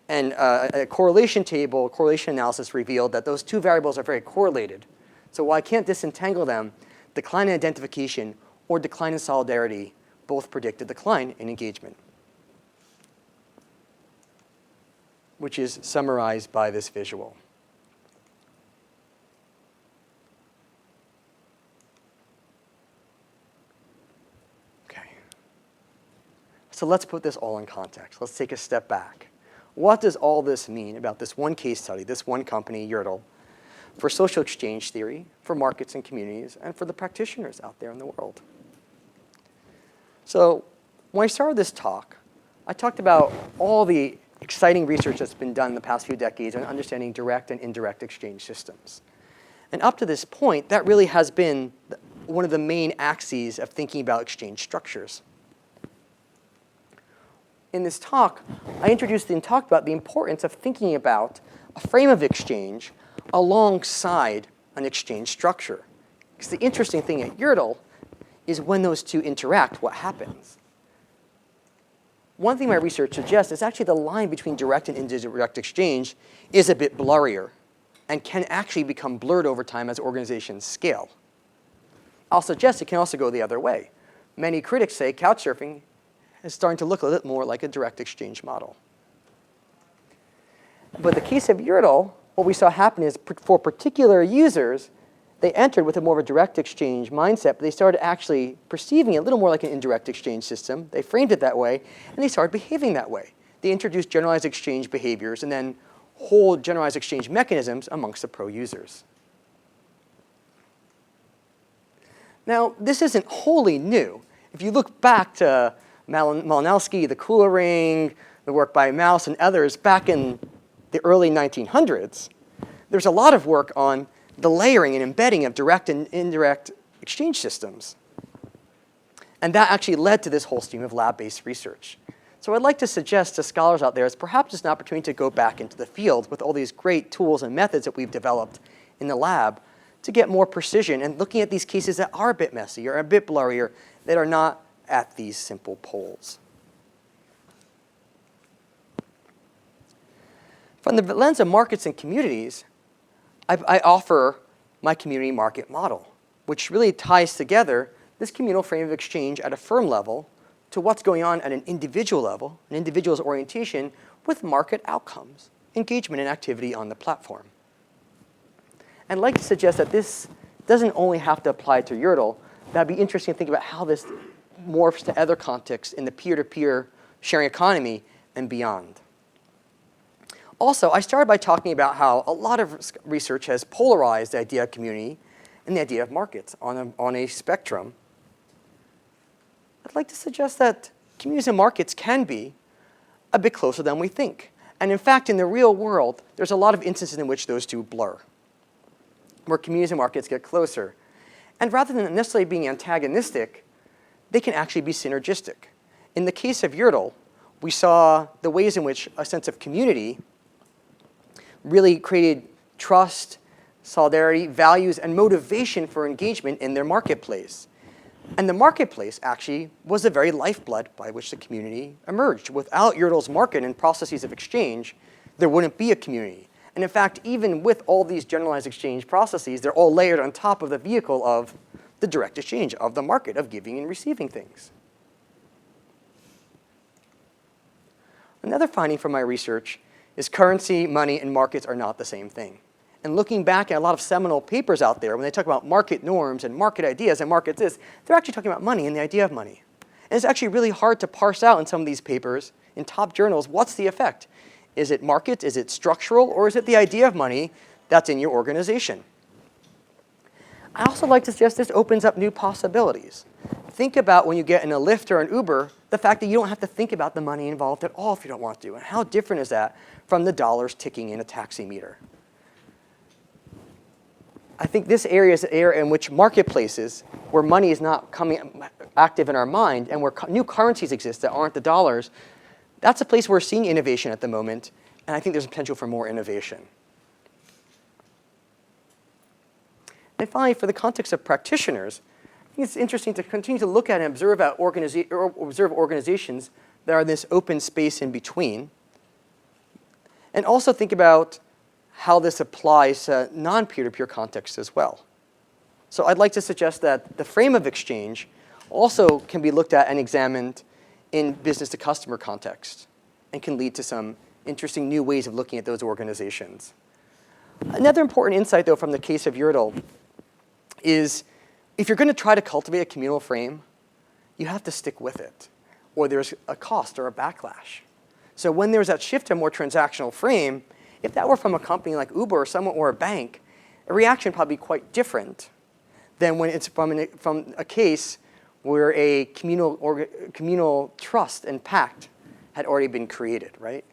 And a correlation table, correlation analysis revealed that those two variables are very correlated. So while I can't disentangle them, decline in identification or decline in solidarity both predict a decline in engagement, which is summarized by this visual. Okay. So let's put this all in context. Let's take a step back. What does all this mean about this one case study, this one company, Yordle, for social exchange theory, for markets and communities, and for the practitioners out there in the world? So when I started this talk, I talked about all the exciting research that's been done in the past few decades on understanding direct and indirect exchange systems. And up to this point, that really has been one of the main axes of thinking about exchange structures. In this talk, I introduced and talked about the importance of thinking about a frame of exchange alongside an exchange structure. Because the interesting thing at Yordle is when those two interact, what happens? One thing my research suggests is actually the line between direct and indirect exchange is a bit blurrier and can actually become blurred over time as organizations scale. I'll suggest it can also go the other way. Many critics say couchsurfing is starting to look a little more like a direct exchange model. But in the case of Yordle, what we saw happen is for particular users, they entered with a more of a direct exchange mindset, but they started actually perceiving it a little more like an indirect exchange system. They framed it that way, and they started behaving that way. They introduced generalized exchange behaviors and then whole generalized exchange mechanisms amongst the pro users. Now, this isn't wholly new. If you look back to Malinowski, the Kula ring, the work by Mouse and others back in the early 1900s, there's a lot of work on the layering and embedding of direct and indirect exchange systems. And that actually led to this whole stream of lab-based research. So I'd like to suggest to scholars out there, it's perhaps it's an opportunity to go back into the field with all these great tools and methods that we've developed in the lab to get more precision and looking at these cases that are a bit messy or a bit blurry or that are not at these simple poles. From the lens of markets and communities, I offer my community market model, which really ties together this communal frame of exchange at a firm level to what's going on at an individual level, an individual's orientation with market outcomes, engagement and activity on the platform. I'd like to suggest that this doesn't only have to apply to YORTL. That'd be interesting to think about how this morphs to other contexts in the peer-to-peer sharing economy and beyond. Also, I started by talking about how a lot of research has polarized the idea of community and the idea of markets on a spectrum. I'd like to suggest that communities and markets can be a bit closer than we think. And in fact, in the real world, there's a lot of instances in which those two blur, where communities and markets get closer. And rather than necessarily being antagonistic, they can actually be synergistic. In the case of YORTL, we saw the ways in which a sense of community really created trust, solidarity, values, and motivation for engagement in their marketplace. And the marketplace actually was the very lifeblood by which the community emerged. Without YORTL's market and processes of exchange, there wouldn't be a community. And in fact, even with all these generalized exchange processes, they're all layered on top of the vehicle of the direct exchange, of the market, of giving and receiving things. Another finding from my research is currency, money, and markets are not the same thing. And looking back at a lot of seminal papers out there, when they talk about market norms and market ideas and market this, they're actually talking about money and the idea of money. And it's actually really hard to parse out in some of these papers, in top journals, what's the effect? Is it market, is it structural, or is it the idea of money that's in your organization? I also like to suggest this opens up new possibilities. Think about when you get in a Lyft or an Uber, the fact that you don't have to think about the money involved at all if you don't want to. And how different is that from the dollars ticking in a taxi meter? I think this area is an area in which marketplaces, where money is not coming active in our mind, and where new currencies exist that aren't the dollars, that's a place where we're seeing innovation at the moment, and I think there's potential for more innovation. And finally, for the context of practitioners, I think it's interesting to continue to look at and observe organizations that are in this open space in between, and also think about how this applies to non-peer-to-peer contexts as well. So I'd like to suggest that the frame of exchange also can be looked at and examined in business-to-customer context and can lead to some interesting new ways of looking at those organizations. Another important insight, though, from the case of YORTL is if you're going to try to cultivate a communal frame, you have to stick with it, or there's a cost or a backlash. So when there's that shift to a more transactional frame, if that were from a company like Uber or someone or a bank, a reaction would probably be quite different than when it's from a case where a communal trust and pact had already been created, right?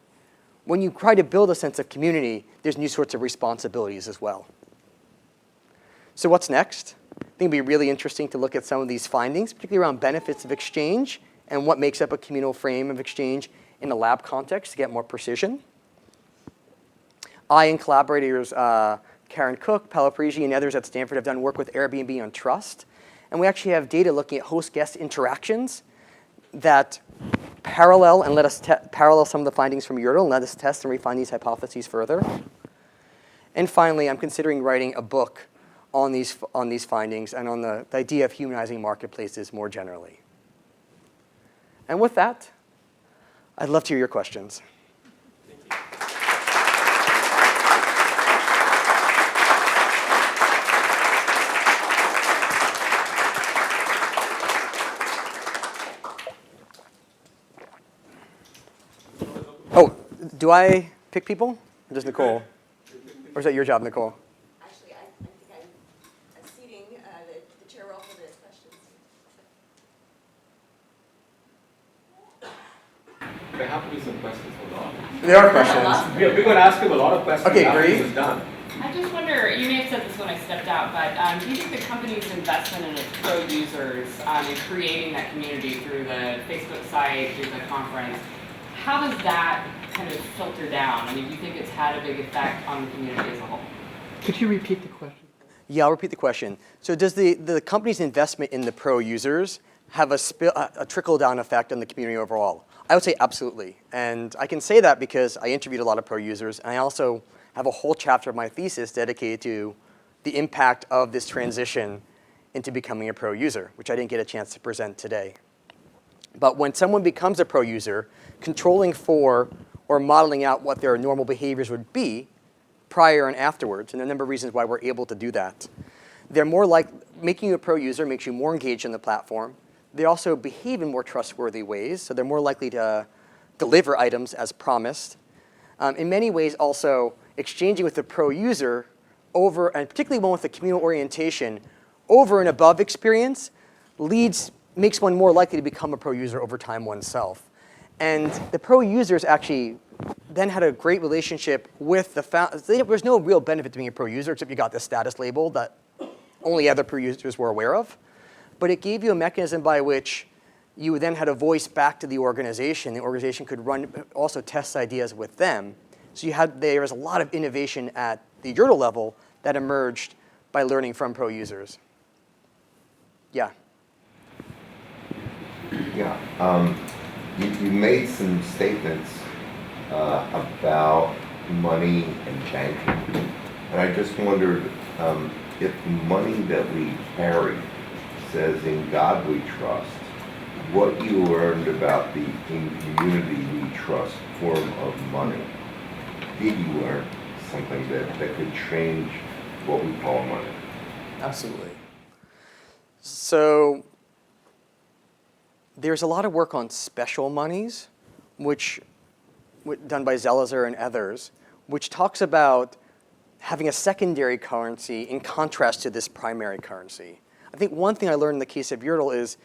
When you try to build a sense of community, there's new sorts of responsibilities as well. So what's next? I think it'd be really interesting to look at some of these findings, particularly around benefits of exchange and what makes up a communal frame of exchange in a lab context to get more precision. I and collaborators, Karen Cook, Paolo Parigi, and others at Stanford have done work with Airbnb on trust. And we actually have data looking at host-guest interactions that parallel and let us parallel some of the findings from YORTL and let us test and refine these hypotheses further. And finally, I'm considering writing a book on these findings and on the idea of humanizing marketplaces more generally. And with that, I'd love to hear your questions. Oh, do I pick people? Or does Nicole? Or is that your job, Nicole? Actually, I think I'm ceding the chair role for the questions. There have to be some questions for Don. There are questions. We're going to ask him a lot of questions Okay, after great. this is done. I just wonder, you may have said this when I stepped out, but do you think the company's investment in its pro users in creating that community through the Facebook site, through the conference, how does that kind of filter down? I mean, do you think it's had a big effect on the community as a whole? Could you repeat the question? Yeah, I'll repeat the question. So does the company's investment in the pro users have a trickle-down effect on the community overall? I would say absolutely. And I can say that because I interviewed a lot of pro users, and I also have a whole chapter of my thesis dedicated to the impact of this transition into becoming a pro user, which I didn't get a chance to present today. But when someone becomes a pro user, controlling for or modeling out what their normal behaviors would be prior and afterwards, and a number of reasons why we're able to do that. They're more like, making you a pro user makes you more engaged in the platform. They also behave in more trustworthy ways, so they're more likely to deliver items as promised. In many ways also, exchanging with the pro user over, and particularly one with a communal orientation, over and above experience makes one more likely to become a pro user over time oneself. And the pro users actually then had a great relationship with the founders. There was no real benefit to being a pro user except you got the status label that only other pro users were aware of. But it gave you a mechanism by which you then had a voice back to the organization. The organization could also test ideas with them. So there was a lot of innovation at the Yurtle level that emerged by learning from pro users. Yeah. Yeah. You made some statements about money and banking. And I just wondered if the money that we carry says in God we trust, what you learned about the in community we trust form of money. Did you learn something that could change what we call money? Absolutely. So there's a lot of work on special monies, done by Zelizer and others, which talks about having a secondary currency in contrast to this primary currency. I think one thing I learned in the case of Yurtle is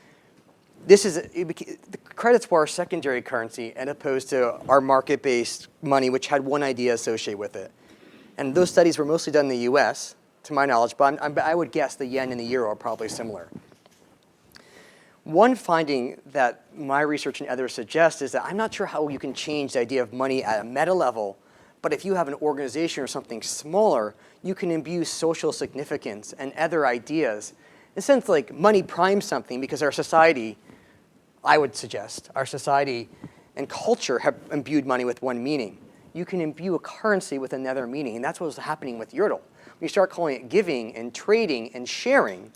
the credits were our secondary currency as opposed to our market-based money, which had one idea associated with it. And those studies were mostly done in the US, to my knowledge, but I would guess the yen and the euro are probably similar. One finding that my research and others suggest is that I'm not sure how you can change the idea of money at a meta level, but if you have an organization or something smaller, you can imbue social significance and other ideas. In a sense, like money primes something because our society, I would suggest, our society and culture have imbued money with one meaning. You can imbue a currency with another meaning, and that's what was happening with Yurtle. When you start calling it giving and trading and sharing,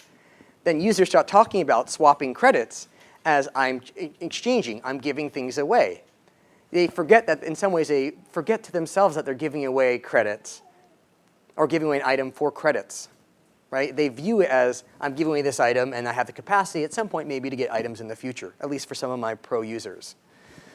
then users start talking about swapping credits as I'm exchanging, I'm giving things away. They forget that, in some ways, they forget to themselves that they're giving away credits or giving away an item for credits, right? They view it as, I'm giving away this item and I have the capacity at some point maybe to get items in the future, at least for some of my pro users.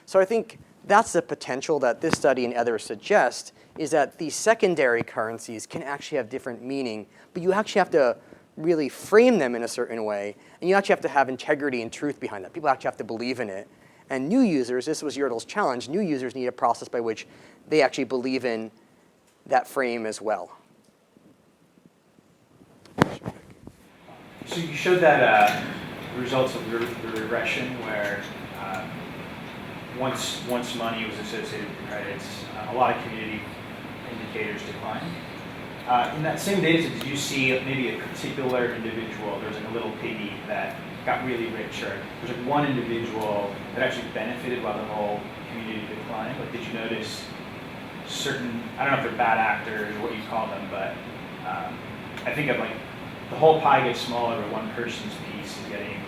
So I think that's the potential that this study and others suggest, is that these secondary currencies can actually have different meaning, but you actually have to really frame them in a certain way, and you actually have to have integrity and truth behind that. People actually have to believe in it. And new users, this was Yurtle's challenge, new users need a process by which they actually believe in that frame as well. So you showed that results of the regression where once money was associated with credits, a lot of community indicators declined. In that same data set, did you see maybe a particular individual, there was like a little piggy that got really rich, or there's like one individual that actually benefited while the whole community declined? Like, did you notice certain, I don't know if they're bad actors or what you call them, but I think of like the whole pie gets smaller, but one person's piece is getting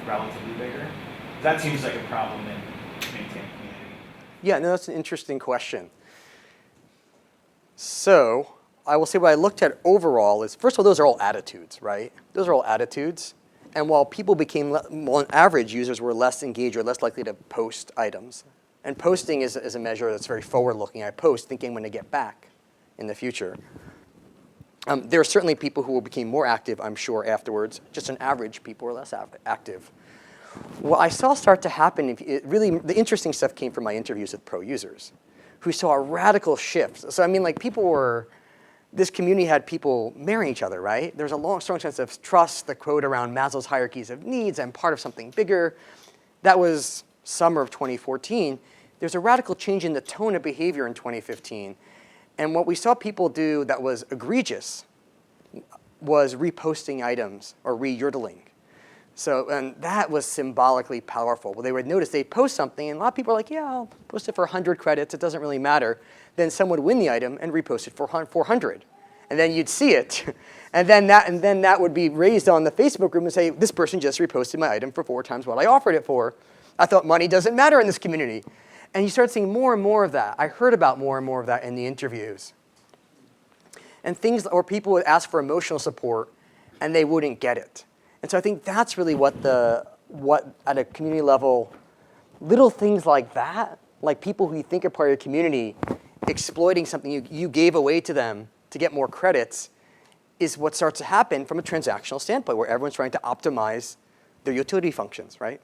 relatively bigger. That seems like a problem in maintaining community. Yeah, no, that's an interesting question. So I will say what I looked at overall is, first of all, those are all attitudes, right? Those are all attitudes. And while people became, on average, users were less engaged or less likely to post items. And posting is a measure that's very forward-looking. I post thinking I'm going to get back in the future. There are certainly people who became more active, I'm sure, afterwards. Just on average, people were less active. What I saw start to happen, really, the interesting stuff came from my interviews with pro users, who saw a radical shift. So I mean, like, this community had people marrying each other, right? There's a long, strong sense of trust, the quote around Maslow's hierarchies of needs, I'm part of something bigger. That was summer of 2014. there's a radical change in the tone of behavior in 2015. And what we saw people do that was egregious was reposting items or re-yodeling. So, and that was symbolically powerful. Well, they would notice they'd post something, and a lot of people are like, yeah, I'll post it for 100 credits. It doesn't really matter. Then someone would win the item and repost it for 400. And then you'd see it. And then that would be raised on the Facebook group and say, this person just reposted my item for 4 times what I offered it for. I thought money doesn't matter in this community. And you start seeing more and more of that. I heard about more and more of that in the interviews. And things, or people would ask for emotional support, and they wouldn't get it. And so I think that's really what at a community level, little things like that, like people who you think are part of your community, exploiting something you gave away to them to get more credits, is what starts to happen from a transactional standpoint, where everyone's trying to optimize their utility functions, right?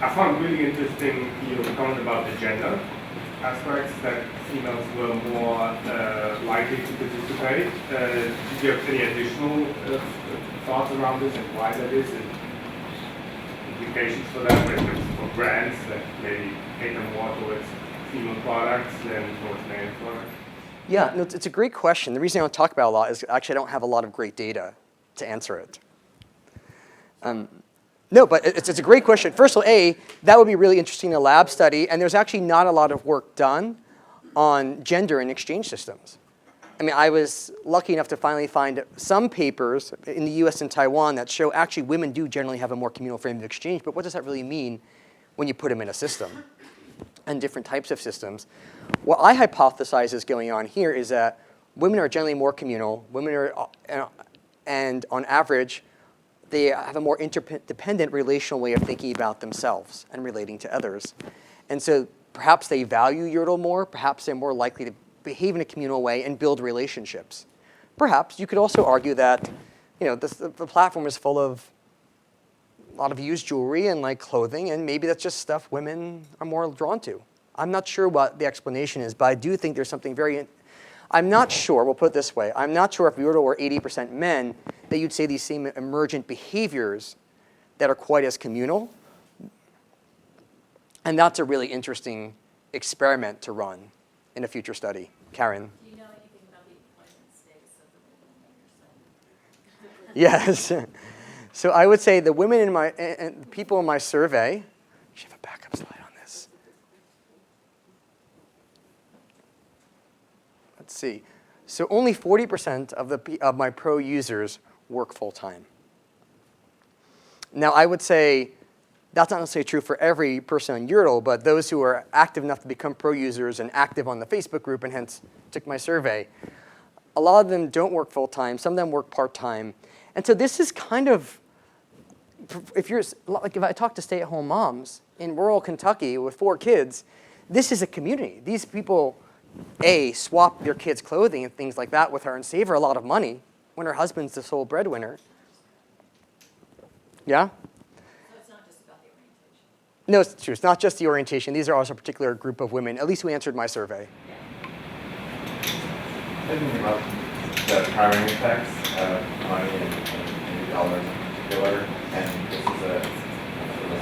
I found really interesting your comment about the gender aspects, that females were more likely to participate. Do you have any additional thoughts around this and why that is, and implications for that, for instance, for brands that maybe cater more towards female products than towards male products? Yeah, no, it's a great question. The reason I don't talk about it a lot is actually I don't have a lot of great data to answer it. No, but it's a great question. First of all, that would be really interesting in a lab study, and there's actually not a lot of work done on gender in exchange systems. I mean, I was lucky enough to finally find some papers in the US and Taiwan that show actually women do generally have a more communal frame of exchange, but what does that really mean when you put them in a system and different types of systems? What I hypothesize is going on here is that women are generally more communal, and on average, they have a more interdependent relational way of thinking about themselves and relating to others. And so perhaps they value Yodel more, perhaps they're more likely to behave in a communal way and build relationships. Perhaps you could also argue that the platform is full of a lot of used jewelry and like clothing, and maybe that's just stuff women are more drawn to. I'm not sure what the explanation is, but I do think there's something I'm not sure, we'll put it this way, I'm not sure if Yodel were 80% men, that you'd say these same emergent behaviors that are quite as communal. And that's a really interesting experiment to run in a future study. Karen? Do you know anything about the employment status of the women on your site? Yes. So I would say the women in my, and people in my survey, I should have a backup slide on this. Let's see. So only 40% of my pro users work full-time. Now I would say that's not necessarily true for every person on Yodel, but those who are active enough to become pro users and active on the Facebook group and hence took my survey, a lot of them don't work full-time, some of them work part-time. And so this is kind of, if I talk to stay-at-home moms in rural Kentucky with 4 kids, this is a community. These people, swap their kids' clothing and things like that with her and save her a lot of money when her husband's the sole breadwinner. Yeah? So it's not just about the orientation? No, it's true. It's not just the orientation. These are also a particular group of women, at least who answered my survey. Thinking about the powering effects of money and dollars in particular, and this is a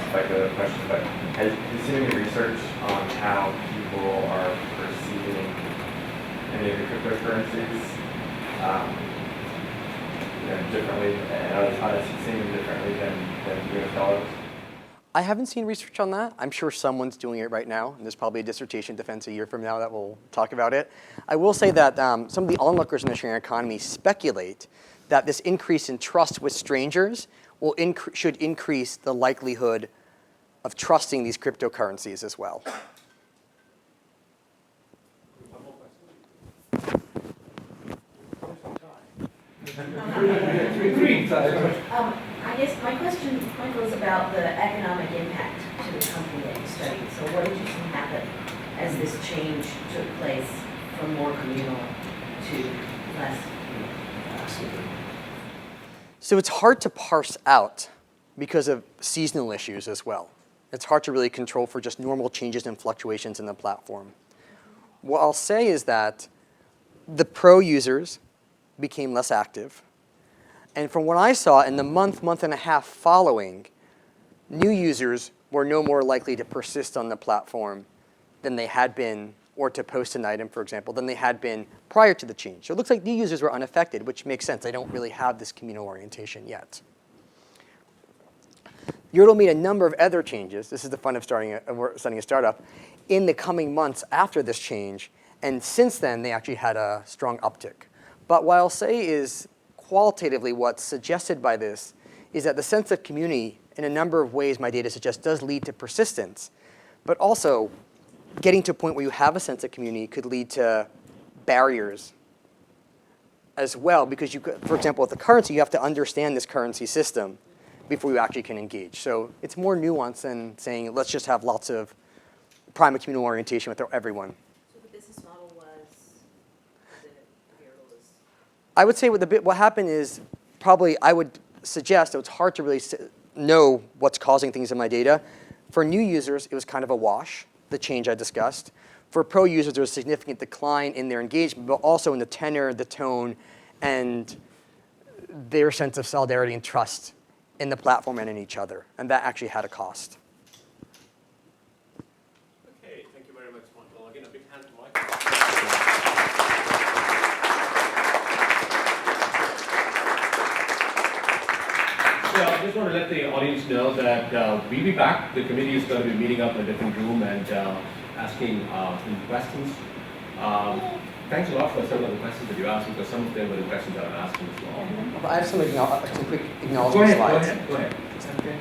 speculative question, but have you seen any research on how people are perceiving any of the cryptocurrencies differently, and are they seeing them differently than US dollars? I haven't seen research on that. I'm sure someone's doing it right now, and there's probably a dissertation defense a year from now that will talk about it. I will say that some of the onlookers in the sharing economy speculate that this increase in trust with strangers should increase the likelihood of trusting these cryptocurrencies as well. I guess my question, Michael, is about the economic impact to the company that you studied. So what did you see happen as this change took place from more communal to less? So it's hard to parse out because of seasonal issues as well. It's hard to really control for just normal changes and fluctuations in the platform. What I'll say is that the pro users became less active. And from what I saw in the month and a half following, new users were no more likely to persist on the platform than they had been, or to post an item, for example, than they had been prior to the change. So it looks like new users were unaffected, which makes sense. They don't really have this communal orientation yet. Yodel made a number of other changes. This is the fun of starting a startup in the coming months after this change. And since then, they actually had a strong uptick. But what I'll say is qualitatively what's suggested by this is that the sense of community, in a number of ways my data suggests, does lead to persistence. But also, getting to a point where you have a sense of community could lead to barriers as well. Because you could, for example, with the currency, you have to understand this currency system before you actually can engage. So it's more nuanced than saying, let's just have lots of prime communal orientation with everyone. So the business model was I would say what happened is probably I would suggest, it's hard to really know what's causing things in my data. For new users, it was kind of a wash, the change I discussed. For pro users, there was a significant decline in their engagement, but also in the tenor, the tone, and their sense of solidarity and trust in the platform and in each other. And that actually had a cost. Okay, thank you very much, Michael. Again, a big hand to Michael. So I just want to let the audience know that we'll be back. The committee is going to be meeting up in a different room and asking some questions. Thanks a lot for some of the questions that you asked, because some of them were the questions that I'm asking as well. I have some quick acknowledgement slides. Go ahead. Okay.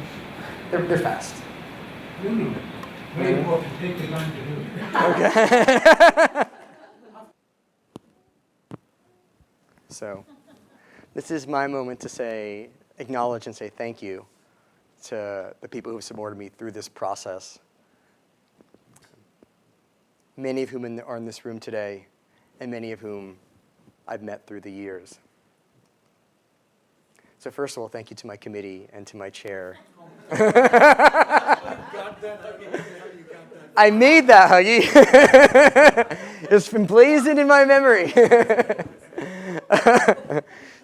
They're fast. Very important. Take the time to do it. Okay. So this is my moment to acknowledge and say thank you to the people who have supported me through this process. Many of whom are in this room today, and many of whom I've met through the years. So first of all, thank you to my committee and to my chair. I made that, Huggy. It's been blazoned in my memory.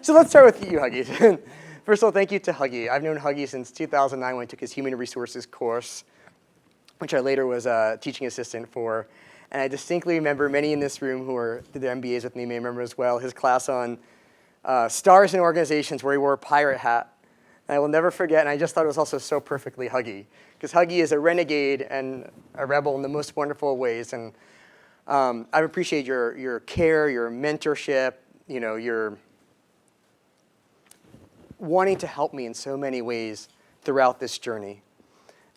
So let's start with you, Huggy. First of all, thank you to Huggy. I've known Huggy since 2009 when I took his human resources course, which I later was a teaching assistant for. And I distinctly remember many in this room who did their MBAs with me may remember as well, his class on stars and organizations where he wore a pirate hat. And I will never forget, and I just thought it was also so perfectly Huggy, because Huggy is a renegade and a rebel in the most wonderful ways. And I appreciate your care, your mentorship, your wanting to help me in so many ways throughout this journey.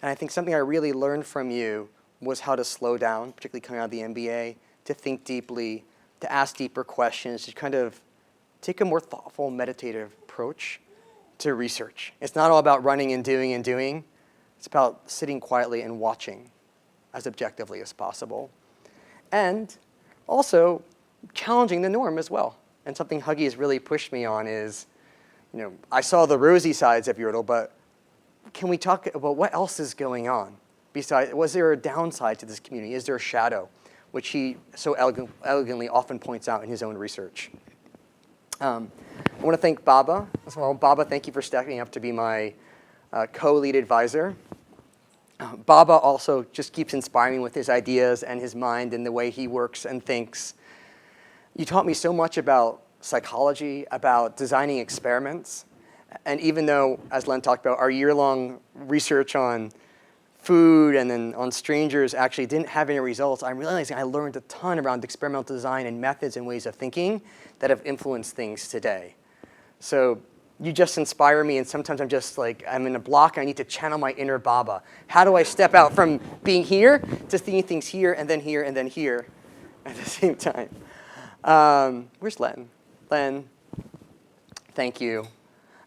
And I think something I really learned from you was how to slow down, particularly coming out of the MBA, to think deeply, to ask deeper questions, to kind of take a more thoughtful, meditative approach to research. It's not all about running and doing and doing. It's about sitting quietly and watching as objectively as possible. And also challenging the norm as well. And something Huggy has really pushed me on is, I saw the rosy sides of Yodel, but can we talk about what else is going on? Besides, was there a downside to this community? Is there a shadow, which he so elegantly often points out in his own research? I want to thank Baba as well. Baba, thank you for stepping up to be my co-lead advisor. Baba also just keeps inspiring me with his ideas and his mind and the way he works and thinks. You taught me so much about psychology, about designing experiments. And even though, as Len talked about, our year-long research on food and then on strangers actually didn't have any results, I'm realizing I learned a ton around experimental design and methods and ways of thinking that have influenced things today. So you just inspire me, and sometimes I'm just like, I'm in a block, and I need to channel my inner Baba. How do I step out from being here to thinking things here and then here and then here at the same time? Where's Len? Len, thank you.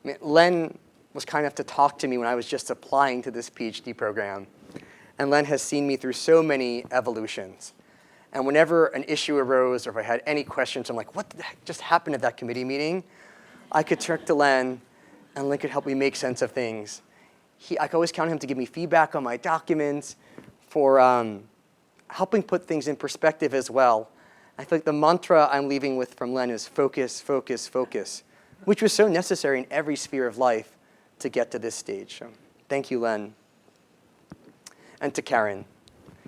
I mean, Len was kind enough to talk to me when I was just applying to this PhD program. And Len has seen me through so many evolutions. And whenever an issue arose or if I had any questions, I'm like, what the heck just happened at that committee meeting? I could turn to Len, and Len could help me make sense of things. I could always count on him to give me feedback on my documents, for helping put things in perspective as well. I feel like the mantra I'm leaving with from Len is focus, focus, focus, which was so necessary in every sphere of life to get to this stage. So thank you, Len. And to Karen.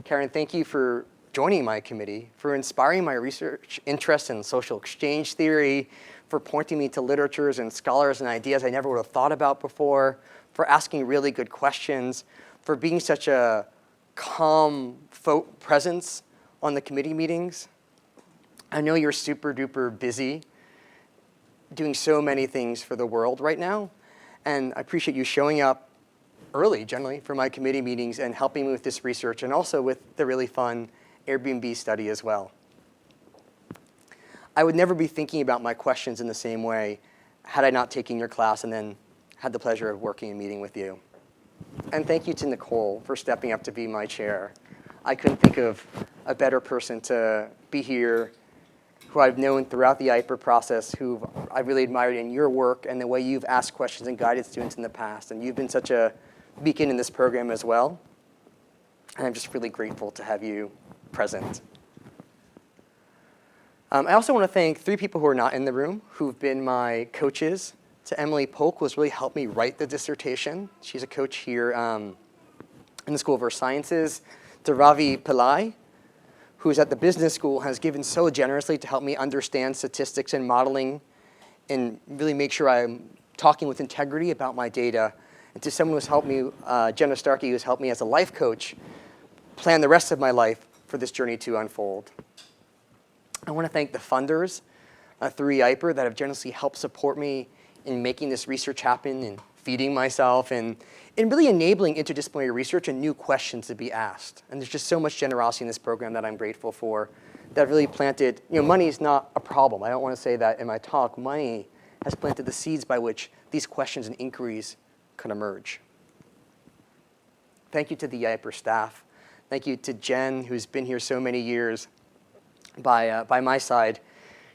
Karen, thank you for joining my committee, for inspiring my research interest in social exchange theory, for pointing me to literatures and scholars and ideas I never would have thought about before, for asking really good questions, for being such a calm presence on the committee meetings. I know you're super duper busy doing so many things for the world right now, and I appreciate you showing up early, generally, for my committee meetings and helping me with this research and also with the really fun Airbnb study as well. I would never be thinking about my questions in the same way had I not taken your class and then had the pleasure of working and meeting with you. And thank you to Nicole for stepping up to be my chair. I couldn't think of a better person to be here, who I've known throughout the E-IPER process, who I've really admired in your work and the way you've asked questions and guided students in the past. And you've been such a beacon in this program as well. And I'm just really grateful to have you present. I also want to thank 3 people who are not in the room, who've been my coaches. To Emily Polk, who has really helped me write the dissertation. She's a coach here in the School of Earth Sciences. To Ravi Pillai, who's at the business school, has given so generously to help me understand statistics and modeling and really make sure I'm talking with integrity about my data. And to someone who's helped me, Jenna Starkey, who's helped me as a life coach plan the rest of my life for this journey to unfold. I want to thank the funders through E-IPER that have generously helped support me in making this research happen and feeding myself and in really enabling interdisciplinary research and new questions to be asked. And there's just so much generosity in this program that I'm grateful for that really planted, money is not a problem. I don't want to say that in my talk. Money has planted the seeds by which these questions and inquiries could emerge. Thank you to the E-IPER staff. Thank you to Jen, who's been here so many years by my side,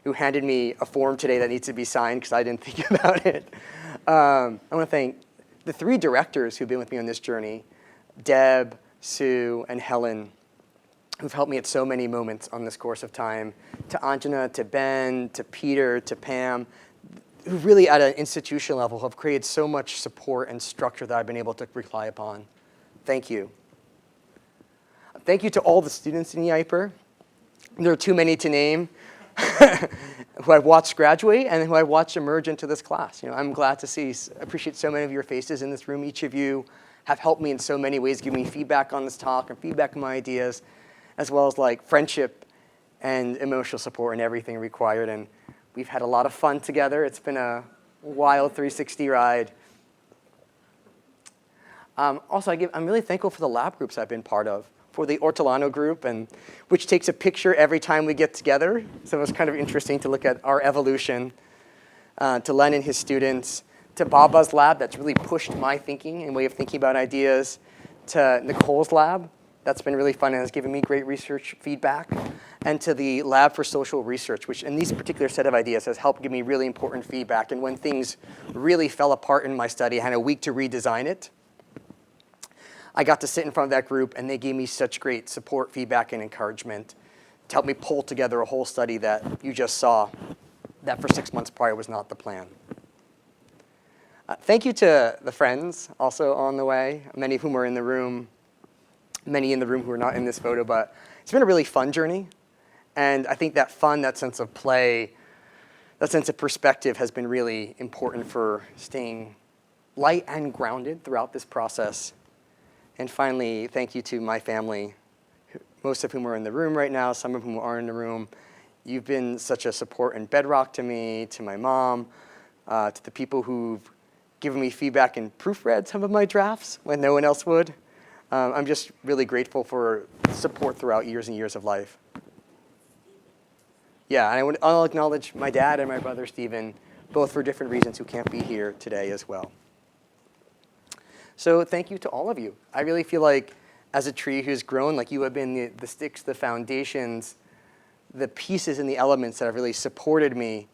who handed me a form today that needs to be signed because I didn't think about it. I want to thank the 3 directors who've been with me on this journey, Deb, Sue, and Helen, who've helped me at so many moments on this course of time, to Anjana, to Ben, to Peter, to Pam, who really at an institutional level have created so much support and structure that I've been able to rely upon. Thank you. Thank you to all the students in E-IPER. There are too many to name, who I've watched graduate and who I've watched emerge into this class. I'm glad to appreciate so many of your faces in this room. Each of you have helped me in so many ways, giving me feedback on this talk and feedback on my ideas, as well as friendship and emotional support and everything required. And we've had a lot of fun together. It's been a wild 360 ride. Also, I'm really thankful for the lab groups I've been part of, for the Ortolano group, which takes a picture every time we get together. So it was kind of interesting to look at our evolution. To Len and his students, to Baba's lab that's really pushed my thinking and way of thinking about ideas, to Nicole's lab that's been really fun and has given me great research feedback, and to the Lab for Social Research, which in these particular set of ideas has helped give me really important feedback. And when things really fell apart in my study, I had a week to redesign it. I got to sit in front of that group, and they gave me such great support, feedback, and encouragement to help me pull together a whole study that you just saw that for 6 months prior was not the plan. Thank you to the friends also on the way, many of whom are in the room, many in the room who are not in this photo, but it's been a really fun journey. And I think that fun, that sense of play, that sense of perspective has been really important for staying light and grounded throughout this process. And finally, thank you to my family, most of whom are in the room right now, some of whom are in the room. You've been such a support and bedrock to me, to my mom, to the people who've given me feedback and proofread some of my drafts when no one else would. I'm just really grateful for support throughout years and years of life. Yeah, and I'll acknowledge my dad and my brother, Stephen, both for different reasons who can't be here today as well. So thank you to all of you. I really feel like as a tree who's grown, like you have been the sticks, the foundations, the pieces and the elements that have really supported me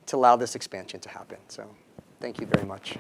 to allow this expansion to happen. So thank you very much.